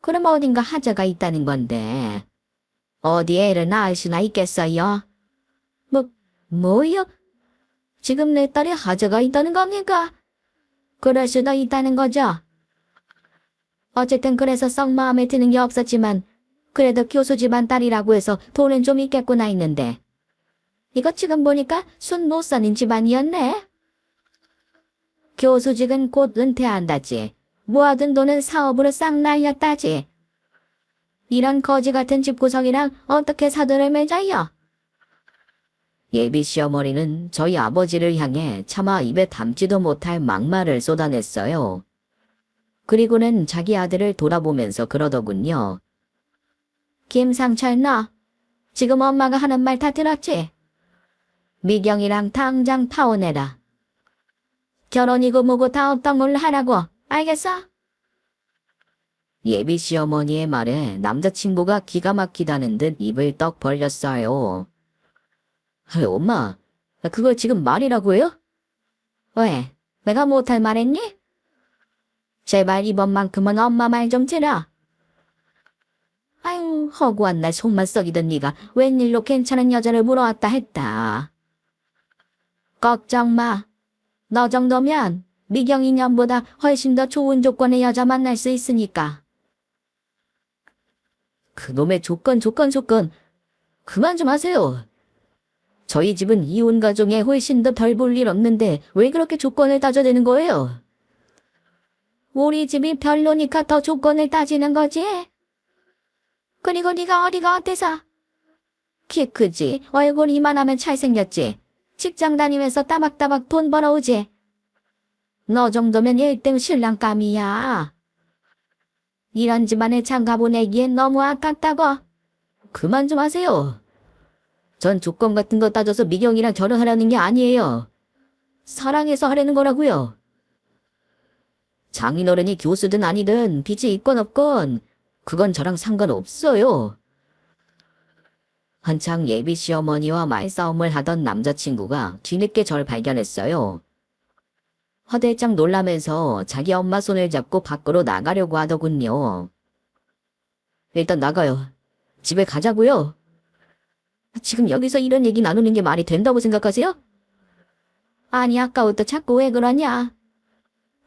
그럼 어딘가 하자가 있다는 건데 어디에 애를 낳을 수나 있겠어요? 뭐요? 지금 내 딸이 하자가 있다는 겁니까? 그럴 수도 있다는 거죠. 어쨌든 그래서 썩 마음에 드는 게 없었지만 그래도 교수 집안 딸이라고 해서 돈은 좀 있겠구나 했는데 이거 지금 보니까 순 못 사는 집안이었네. 교수직은 곧 은퇴한다지. 모아둔 돈은 사업으로 싹 날렸다지. 이런 거지 같은 집구석이랑 어떻게 사돈을 맺어요? 예비 시어머니는 저희 아버지를 향해 차마 입에 담지도 못할 막말을 쏟아냈어요. 그리고는 자기 아들을 돌아보면서 그러더군요. 김상철 너 지금 엄마가 하는 말 다 들었지? 미경이랑 당장 파혼해라. 결혼이고 뭐고 다 없던 걸로 하라고. 알겠어? 예비 시어머니의 말에 남자친구가 기가 막히다는 듯 입을 떡 벌렸어요. 엄마, 그걸 지금 말이라고 해요? 왜? 내가 못할 말했니? 제발 이번만큼은 엄마 말 좀 들어. 아유, 허구한 날 속만 썩이던 네가 웬일로 괜찮은 여자를 물어왔다 했다. 걱정 마. 너 정도면 미경이 년보다 훨씬 더 좋은 조건의 여자 만날 수 있으니까. 그놈의 조건. 그만 좀 하세요. 저희 집은 이혼 가정에 훨씬 더 덜 볼 일 없는데 왜 그렇게 조건을 따져대는 거예요? 우리 집이 별로니까 더 조건을 따지는 거지? 그리고 네가 어디가 어때서? 키 크지, 얼굴 이만하면 잘생겼지, 직장 다니면서 따박따박 돈 벌어오지. 너 정도면 1등 신랑감이야. 이런 집안에 장가 보내기엔 너무 아깝다고. 그만 좀 하세요. 전 조건 같은 거 따져서 미경이랑 결혼하라는 게 아니에요. 사랑해서 하려는 거라고요. 장인어른이 교수든 아니든 빚이 있건 없건 그건 저랑 상관없어요. 한창 예비 시어머니와 말싸움을 하던 남자친구가 뒤늦게 절 발견했어요. 화들짝 놀라면서 자기 엄마 손을 잡고 밖으로 나가려고 하더군요. 일단 나가요. 집에 가자고요. 지금 여기서 이런 얘기 나누는 게 말이 된다고 생각하세요? 아니 아까부터 자꾸 왜 그러냐?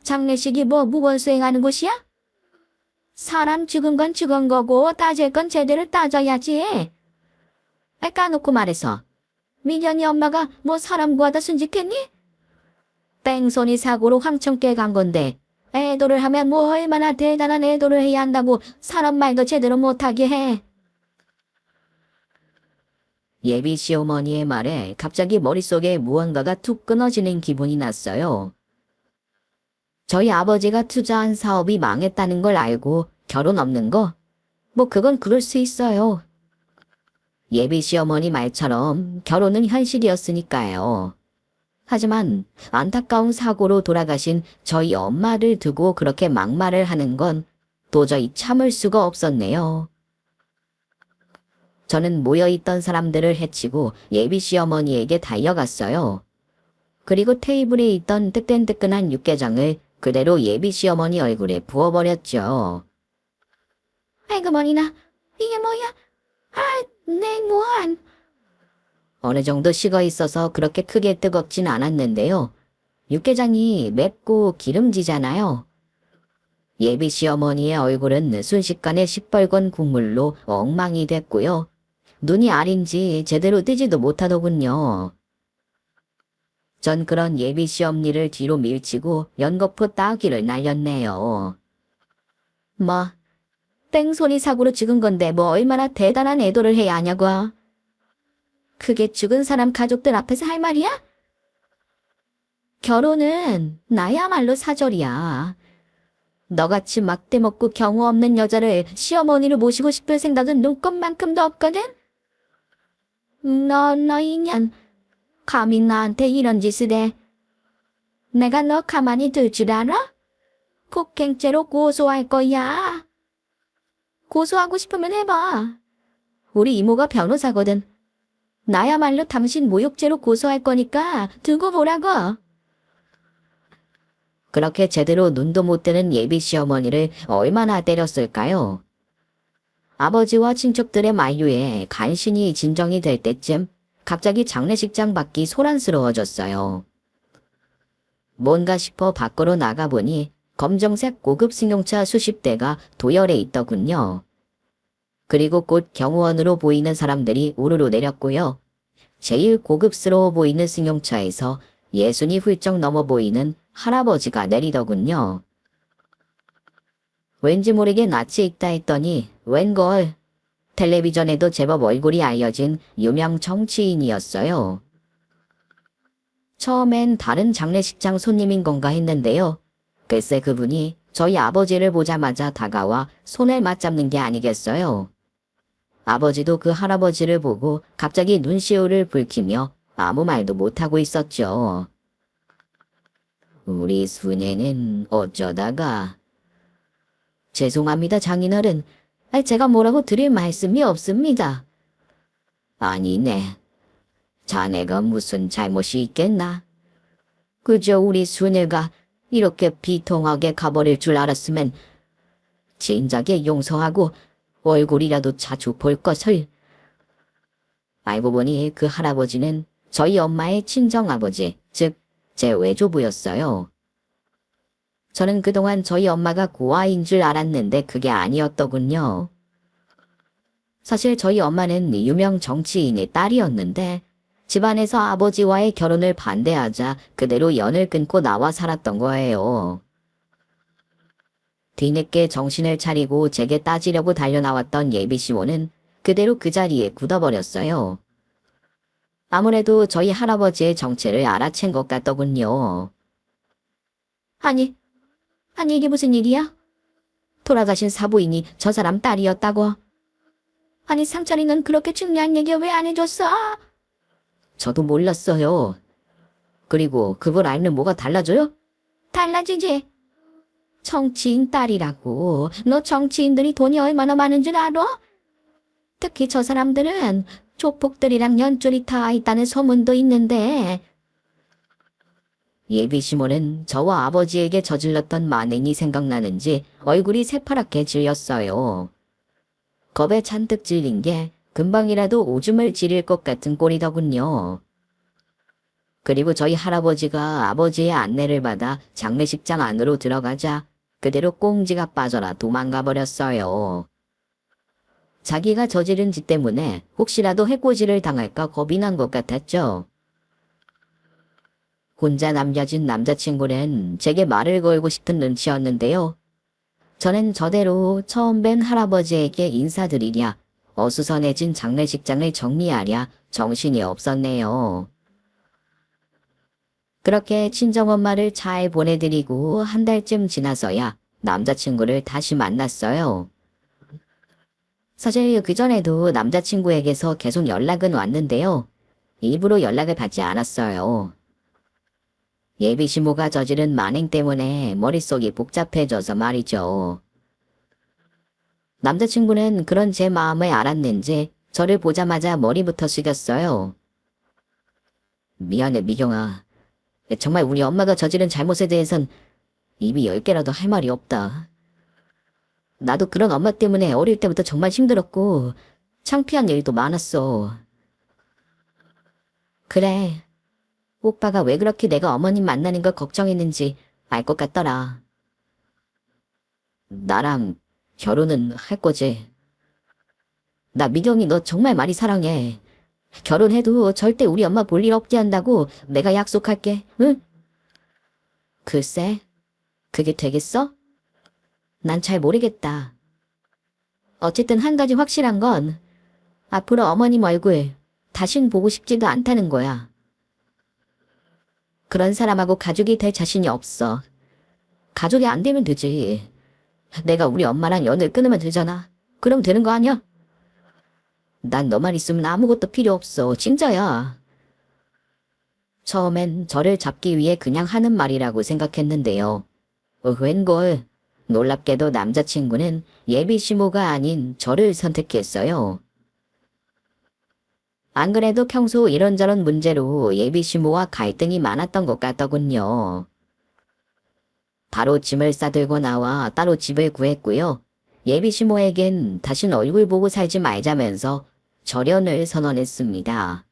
장례식이 뭐 무건수행하는 곳이야? 사람 죽은 건 죽은 거고 따질 건 제대로 따져야지. 까놓고 말해서 민현이 엄마가 뭐 사람 구하다 순직했니? 뺑소니 사고로 황천께 간 건데 애도를 하면 뭐 얼마나 대단한 애도를 해야 한다고 사람 말도 제대로 못하게 해. 예비 시어머니의 말에 갑자기 머릿속에 무언가가 툭 끊어지는 기분이 났어요. 저희 아버지가 투자한 사업이 망했다는 걸 알고 결혼 없는 거? 뭐 그건 그럴 수 있어요. 예비 시어머니 말처럼 결혼은 현실이었으니까요. 하지만 안타까운 사고로 돌아가신 저희 엄마를 두고 그렇게 막말을 하는 건 도저히 참을 수가 없었네요. 저는 모여있던 사람들을 해치고 예비 시어머니에게 달려갔어요. 그리고 테이블에 있던 뜨끈뜨끈한 육개장을 그대로 예비 시어머니 얼굴에 부어버렸죠. 아이고 머니나, 이게 뭐야? 내 무한. 어느 정도 식어 있어서 그렇게 크게 뜨겁진 않았는데요. 육개장이 맵고 기름지잖아요. 예비 시어머니의 얼굴은 순식간에 시뻘건 국물로 엉망이 됐고요. 눈이 아린지 제대로 뜨지도 못하더군요. 전 그런 예비 시엄니를 뒤로 밀치고 연거푸 따귀를 날렸네요. 뭐, 땡손이 사고로 죽은 건데 뭐 얼마나 대단한 애도를 해야 하냐고. 그게 죽은 사람 가족들 앞에서 할 말이야? 결혼은 나야말로 사절이야. 너같이 막대 먹고 경우 없는 여자를 시어머니로 모시고 싶을 생각은 눈꼽만큼도 없거든? 너 인연, 감히 나한테 이런 짓을 해. 내가 너 가만히 둘 줄 알아? 폭행죄로 고소할 거야. 고소하고 싶으면 해봐. 우리 이모가 변호사거든. 나야말로 당신 모욕죄로 고소할 거니까 두고 보라고. 그렇게 제대로 눈도 못 뜨는 예비 시어머니를 얼마나 때렸을까요? 아버지와 친척들의 만류에 간신히 진정이 될 때쯤 갑자기 장례식장 밖이 소란스러워졌어요. 뭔가 싶어 밖으로 나가보니 검정색 고급 승용차 수십 대가 도열해 있더군요. 그리고 곧 경호원으로 보이는 사람들이 우르르 내렸고요. 제일 고급스러워 보이는 승용차에서 예순이 훌쩍 넘어 보이는 할아버지가 내리더군요. 왠지 모르게 낯이 익다 했더니 웬걸 텔레비전에도 제법 얼굴이 알려진 유명 정치인이었어요. 처음엔 다른 장례식장 손님인 건가 했는데요. 글쎄 그분이 저희 아버지를 보자마자 다가와 손을 맞잡는 게 아니겠어요. 아버지도 그 할아버지를 보고 갑자기 눈시울을 붉히며 아무 말도 못하고 있었죠. 우리 순애는 어쩌다가... 죄송합니다 장인어른. 제가 뭐라고 드릴 말씀이 없습니다. 아니네. 자네가 무슨 잘못이 있겠나? 그저 우리 순애가 이렇게 비통하게 가버릴 줄 알았으면 진작에 용서하고 얼굴이라도 자주 볼 것을. 알고 보니 그 할아버지는 저희 엄마의 친정아버지, 즉 제 외조부였어요. 저는 그동안 저희 엄마가 고아인 줄 알았는데 그게 아니었더군요. 사실 저희 엄마는 유명 정치인의 딸이었는데 집안에서 아버지와의 결혼을 반대하자 그대로 연을 끊고 나와 살았던 거예요. 뒤늦게 정신을 차리고 제게 따지려고 달려나왔던 예비시모는 그대로 그 자리에 굳어버렸어요. 아무래도 저희 할아버지의 정체를 알아챈 것 같더군요. 아니 이게 무슨 일이야? 돌아가신 사부인이 저 사람 딸이었다고? 아니 상철이 넌 그렇게 중요한 얘기 왜 안 해줬어? 저도 몰랐어요. 그리고 그걸 알면 뭐가 달라져요? 달라지지. 정치인 딸이라고. 너 정치인들이 돈이 얼마나 많은 줄 알아? 특히 저 사람들은 조폭들이랑 연줄이 다 있다는 소문도 있는데. 예비시모는 저와 아버지에게 저질렀던 만행이 생각나는지 얼굴이 새파랗게 질렸어요. 겁에 잔뜩 질린 게 금방이라도 오줌을 지릴 것 같은 꼴이더군요. 그리고 저희 할아버지가 아버지의 안내를 받아 장례식장 안으로 들어가자 그대로 꽁지가 빠져라 도망가 버렸어요. 자기가 저지른 짓 때문에 혹시라도 해코지를 당할까 겁이 난 것 같았죠. 혼자 남겨진 남자친구는 제게 말을 걸고 싶은 눈치였는데요. 저는 저대로 처음 뵌 할아버지에게 인사드리랴 어수선해진 장례식장을 정리하랴 정신이 없었네요. 그렇게 친정엄마를 잘 보내드리고 한 달쯤 지나서야 남자친구를 다시 만났어요. 사실 그전에도 남자친구에게서 계속 연락은 왔는데요. 일부러 연락을 받지 않았어요. 예비시모가 저지른 만행 때문에 머릿속이 복잡해져서 말이죠. 남자친구는 그런 제 마음을 알았는지 저를 보자마자 머리부터 숙였어요. 미안해 미경아. 정말 우리 엄마가 저지른 잘못에 대해선 입이 10개라도 할 말이 없다. 나도 그런 엄마 때문에 어릴 때부터 정말 힘들었고 창피한 일도 많았어. 그래. 오빠가 왜 그렇게 내가 어머님 만나는 걸 걱정했는지 알 것 같더라. 나랑 결혼은 할 거지? 나 미경이 너 정말 많이 사랑해. 결혼해도 절대 우리 엄마 볼 일 없게 한다고 내가 약속할게. 응? 글쎄, 그게 되겠어? 난 잘 모르겠다. 어쨌든 한 가지 확실한 건 앞으로 어머님 얼굴 다신 보고 싶지도 않다는 거야. 그런 사람하고 가족이 될 자신이 없어. 가족이 안 되면 되지. 내가 우리 엄마랑 연을 끊으면 되잖아. 그럼 되는 거 아니야? 난 너만 있으면 아무것도 필요 없어. 진짜야. 처음엔 저를 잡기 위해 그냥 하는 말이라고 생각했는데요. 웬걸 놀랍게도 남자친구는 예비시모가 아닌 저를 선택했어요. 안 그래도 평소 이런저런 문제로 예비시모와 갈등이 많았던 것 같더군요. 바로 짐을 싸들고 나와 따로 집을 구했고요. 예비 시모에겐 다신 얼굴 보고 살지 말자면서 절연을 선언했습니다.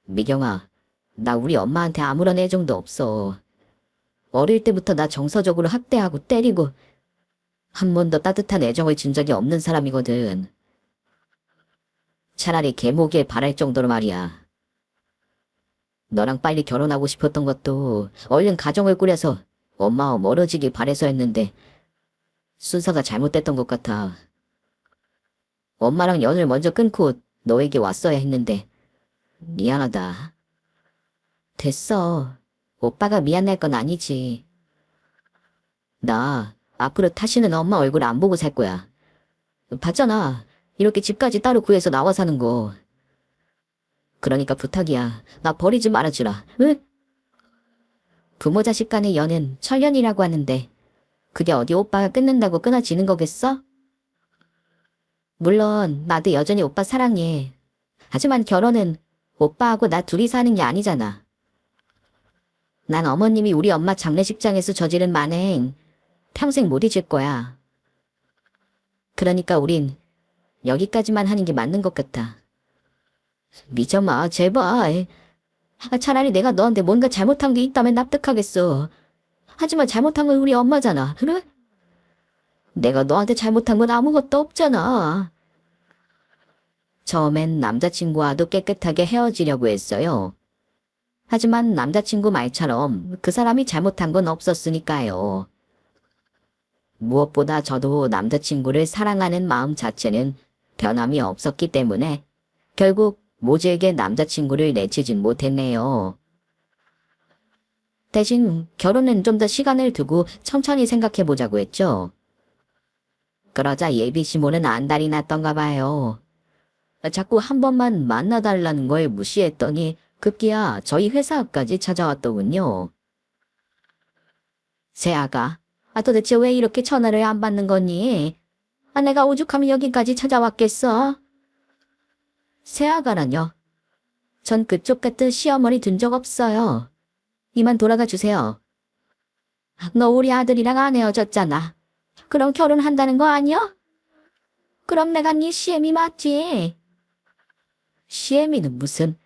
미경아, 나 우리 엄마한테 아무런 애정도 없어. 어릴 때부터 나 정서적으로 학대하고 때리고 한 번도 따뜻한 애정을 준 적이 없는 사람이거든. 차라리 개모길 바랄 정도로 말이야. 너랑 빨리 결혼하고 싶었던 것도 얼른 가정을 꾸려서 엄마와 멀어지길 바래서였는데 순서가 잘못됐던 것 같아. 엄마랑 연을 먼저 끊고 너에게 왔어야 했는데 미안하다. 됐어. 오빠가 미안할 건 아니지. 나 앞으로 다시는 엄마 얼굴 안 보고 살 거야. 봤잖아. 이렇게 집까지 따로 구해서 나와 사는 거. 그러니까 부탁이야. 나 버리지 말아주라. 응? 부모 자식 간의 연은 철연이라고 하는데 그게 어디 오빠가 끊는다고 끊어지는 거겠어? 물론 나도 여전히 오빠 사랑해. 하지만 결혼은 오빠하고 나 둘이 사는 게 아니잖아. 난 어머님이 우리 엄마 장례식장에서 저지른 만행 평생 못 잊을 거야. 그러니까 우린 여기까지만 하는 게 맞는 것 같아. 미정아, 제발. 차라리 내가 너한테 뭔가 잘못한 게 있다면 납득하겠어. 하지만 잘못한 건 우리 엄마잖아. 그래? 내가 너한테 잘못한 건 아무것도 없잖아. 처음엔 남자친구와도 깨끗하게 헤어지려고 했어요. 하지만 남자친구 말처럼 그 사람이 잘못한 건 없었으니까요. 무엇보다 저도 남자친구를 사랑하는 마음 자체는 변함이 없었기 때문에 결국 모질게 남자친구를 내치진 못했네요. 대신 결혼은 좀 더 시간을 두고 천천히 생각해보자고 했죠. 그러자 예비 시모는 안달이 났던가 봐요. 자꾸 한 번만 만나달라는 걸 무시했더니 급기야 저희 회사 앞까지 찾아왔더군요. 세아가, 도대체 왜 이렇게 전화를 안 받는 거니? 내가 오죽하면 여기까지 찾아왔겠어? 세아가라뇨? 전 그쪽 같은 시어머니 둔 적 없어요. 이만 돌아가 주세요. 너 우리 아들이랑 안 헤어졌잖아. 그럼 결혼한다는 거 아니야? 그럼 내가 네 시애미 맞지? 시애미는 무슨?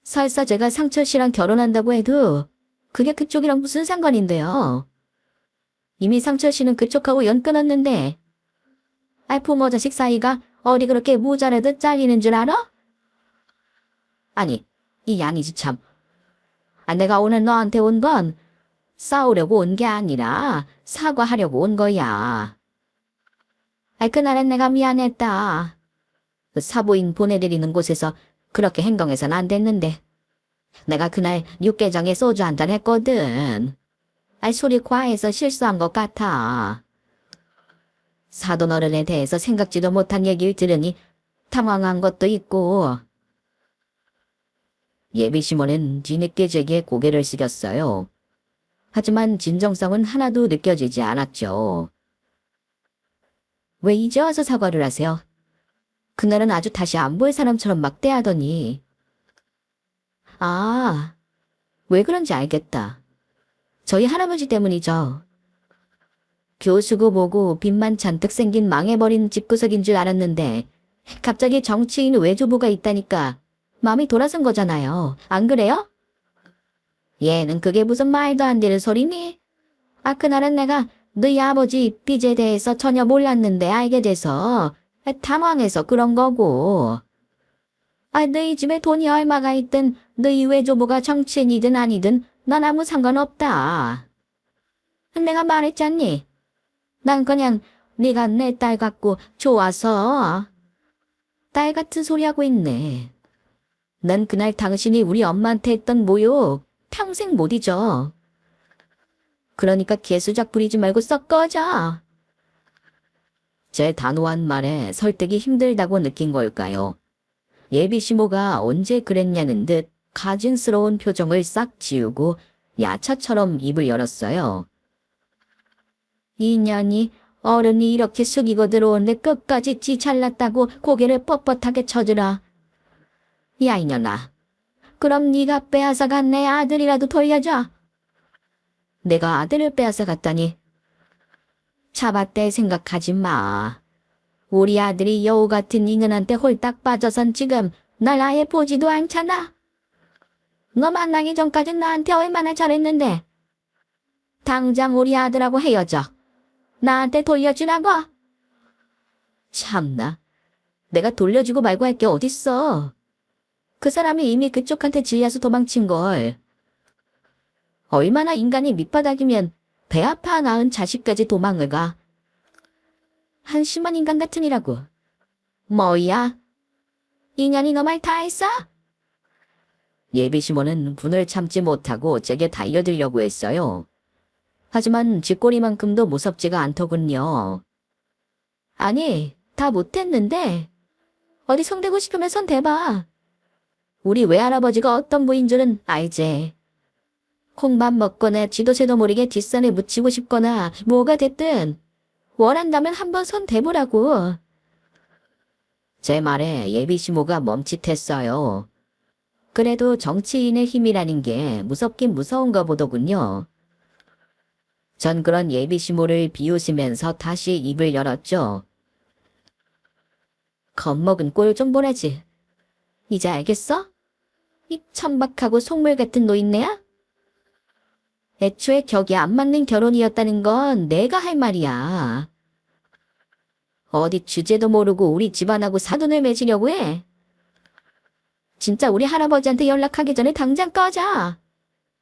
설사 제가 상철 씨랑 결혼한다고 해도 그게 그쪽이랑 무슨 상관인데요? 이미 상철 씨는 그쪽하고 연 끊었는데 부모 자식 사이가 어디 그렇게 모자라듯 잘리는 줄 알아? 아니, 이게 아니지 참. 내가 오늘 너한테 온 건 싸우려고 온 게 아니라 사과하려고 온 거야. 그날은 내가 미안했다. 사부인 보내드리는 곳에서 그렇게 행동해선 안 됐는데 내가 그날 육개장에 소주 한잔 했거든. 술이 과해서 실수한 것 같아. 사돈 어른에 대해서 생각지도 못한 얘기를 들으니 당황한 것도 있고. 예비 시모는 뒤늦게 제게 고개를 숙였어요. 하지만 진정성은 하나도 느껴지지 않았죠. 왜 이제 와서 사과를 하세요? 그날은 아주 다시 안 볼 사람처럼 막대하더니. 왜 그런지 알겠다. 저희 할아버지 때문이죠. 교수고 뭐고 빚만 잔뜩 생긴 망해버린 집구석인 줄 알았는데 갑자기 정치인 외조부가 있다니까 마음이 돌아선 거잖아요. 안 그래요? 얘는 그게 무슨 말도 안 되는 소리니? 그날은 내가 너희 아버지 빚에 대해서 전혀 몰랐는데 알게 돼서 당황해서 그런 거고. 너희 집에 돈이 얼마가 있든 너희 외조부가 정치인이든 아니든 난 아무 상관없다. 내가 말했잖니. 난 그냥 네가 내 딸 같고 좋아서. 딸 같은 소리 하고 있네. 난 그날 당신이 우리 엄마한테 했던 모욕 평생 못 잊어. 그러니까 개수작 부리지 말고 썩 꺼져. 제 단호한 말에 설득이 힘들다고 느낀 걸까요? 예비 시모가 언제 그랬냐는 듯 가증스러운 표정을 싹 지우고 야차처럼 입을 열었어요. 인연이 어른이 이렇게 숙이고 들어오는데 끝까지 지 잘났다고 고개를 뻣뻣하게 쳐주라. 야 이년아, 그럼 네가 빼앗아간 내 아들이라도 돌려줘. 내가 아들을 빼앗아 갔다니. 잡았대 생각하지 마. 우리 아들이 여우 같은 인연한테 홀딱 빠져선 지금 날 아예 보지도 않잖아. 너 만나기 전까진 나한테 얼마나 잘했는데. 당장 우리 아들하고 헤어져. 나한테 돌려주라고. 참나. 내가 돌려주고 말고 할 게 어딨어. 그 사람이 이미 그쪽한테 질려서 도망친걸. 얼마나 인간이 밑바닥이면 배 아파 낳은 자식까지 도망을 가. 한심한 인간 같으니라고. 뭐야? 인연이 너 말 다 했어? 예비시모는 분을 참지 못하고 제게 달려들려고 했어요. 하지만 쥐꼬리만큼도 무섭지가 않더군요. 아니, 다 못했는데. 어디 손대고 싶으면 손 대봐. 우리 외할아버지가 어떤 분인 줄은 알지. 콩밥 먹거나 지도새도 모르게 뒷산에 묻히고 싶거나 뭐가 됐든 원한다면 한번 손 대보라고. 제 말에 예비시모가 멈칫했어요. 그래도 정치인의 힘이라는 게 무섭긴 무서운가 보더군요. 전 그런 예비시모를 비웃으면서 다시 입을 열었죠. 겁먹은 꼴 좀 보라지. 이제 알겠어? 이 천박하고 속물 같은 노인네야? 애초에 격이 안 맞는 결혼이었다는 건 내가 할 말이야. 어디 주제도 모르고 우리 집안하고 사돈을 맺으려고 해. 진짜 우리 할아버지한테 연락하기 전에 당장 꺼져.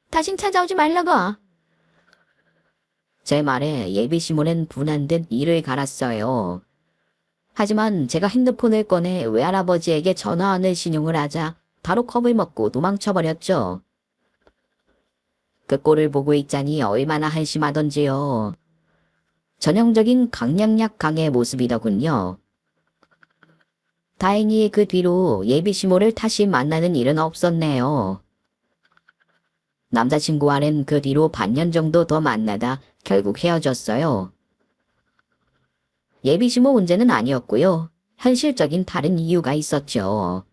다신 찾아오지 말라고. 제 말에 예비시모는 분한 듯 이를 갈았어요. 하지만 제가 핸드폰을 꺼내 외할아버지에게 전화하는 신용을 하자 바로 겁을 먹고 도망쳐버렸죠. 그 꼴을 보고 있자니 얼마나 한심하던지요. 전형적인 강약약 강의 모습이더군요. 다행히 그 뒤로 예비시모를 다시 만나는 일은 없었네요. 남자친구와는 그 뒤로 반년 정도 더 만나다 결국 헤어졌어요. 예비시모 문제는 아니었고요. 현실적인 다른 이유가 있었죠.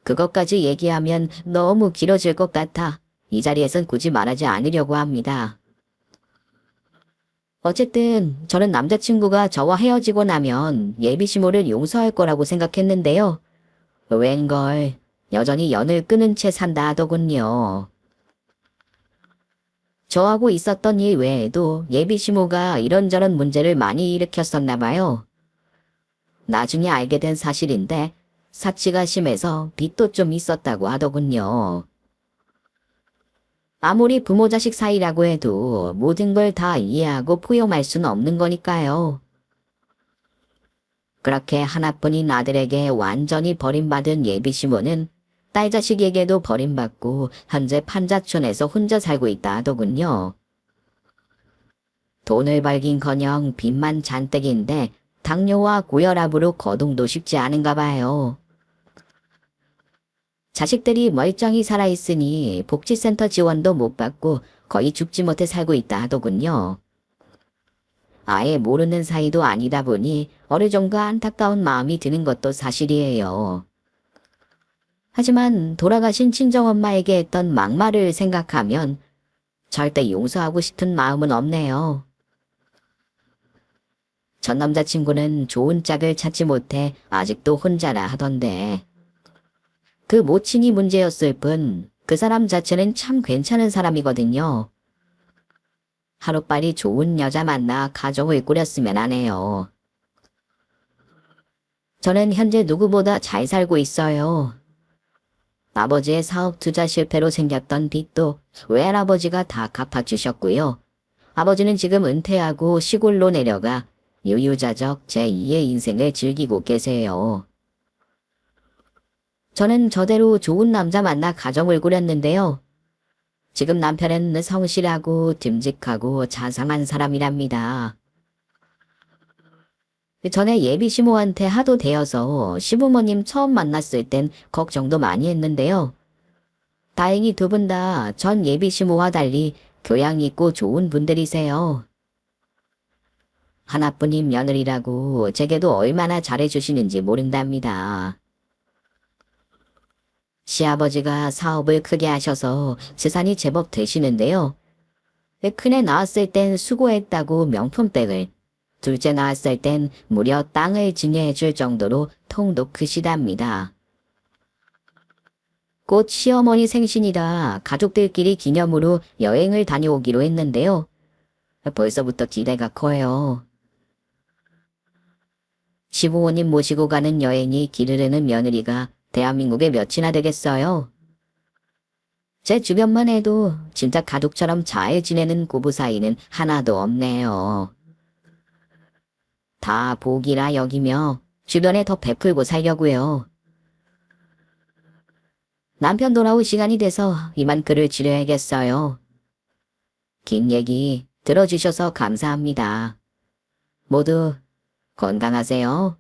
그것까지 얘기하면 너무 길어질 것 같아 이 자리에선 굳이 말하지 않으려고 합니다. 어쨌든 저는 남자친구가 저와 헤어지고 나면 예비시모를 용서할 거라고 생각했는데요. 웬걸 여전히 연을 끊은 채 산다 하더군요. 저하고 있었던 일 외에도 예비시모가 이런저런 문제를 많이 일으켰었나 봐요. 나중에 알게 된 사실인데 사치가 심해서 빚도 좀 있었다고 하더군요. 아무리 부모 자식 사이라고 해도 모든 걸 다 이해하고 포용할 수는 없는 거니까요. 그렇게 하나뿐인 아들에게 완전히 버림받은 예비시모는 딸 자식에게도 버림받고 현재 판자촌에서 혼자 살고 있다 하더군요. 돈을 벌긴커녕 빚만 잔뜩인데 당뇨와 고혈압으로 거동도 쉽지 않은가 봐요. 자식들이 멀쩡히 살아있으니 복지센터 지원도 못 받고 거의 죽지 못해 살고 있다 하더군요. 아예 모르는 사이도 아니다 보니 어느 정도 안타까운 마음이 드는 것도 사실이에요. 하지만 돌아가신 친정엄마에게 했던 막말을 생각하면 절대 용서하고 싶은 마음은 없네요. 전 남자친구는 좋은 짝을 찾지 못해 아직도 혼자라 하던데 그 모친이 문제였을 뿐 그 사람 자체는 참 괜찮은 사람이거든요. 하루빨리 좋은 여자 만나 가정을 꾸렸으면 하네요. 저는 현재 누구보다 잘 살고 있어요. 아버지의 사업 투자 실패로 생겼던 빚도 외할아버지가 다 갚아주셨고요. 아버지는 지금 은퇴하고 시골로 내려가 유유자적 제2의 인생을 즐기고 계세요. 저는 저대로 좋은 남자 만나 가정을 꾸렸는데요. 지금 남편은 성실하고 듬직하고 자상한 사람이랍니다. 전에 예비시모한테 하도 대여서 시부모님 처음 만났을 땐 걱정도 많이 했는데요. 다행히 두 분 다 전 예비시모와 달리 교양 있고 좋은 분들이세요. 하나뿐인 며느리라고 제게도 얼마나 잘해주시는지 모른답니다. 시아버지가 사업을 크게 하셔서 재산이 제법 되시는데요. 큰애 낳았을 땐 수고했다고 명품백을, 둘째 낳았을 땐 무려 땅을 증여해 줄 정도로 통도 크시답니다. 곧 시어머니 생신이라 가족들끼리 기념으로 여행을 다녀오기로 했는데요. 벌써부터 기대가 커요. 시부모님 모시고 가는 여행이 기르르는 며느리가 대한민국에 몇이나 되겠어요. 제 주변만 해도 진짜 가족처럼 잘 지내는 고부 사이는 하나도 없네요. 다 복이라 여기며 주변에 더 베풀고 살려고요. 남편 돌아올 시간이 돼서 이만 글을 지려야겠어요. 긴 얘기 들어주셔서 감사합니다. 모두 건강하세요.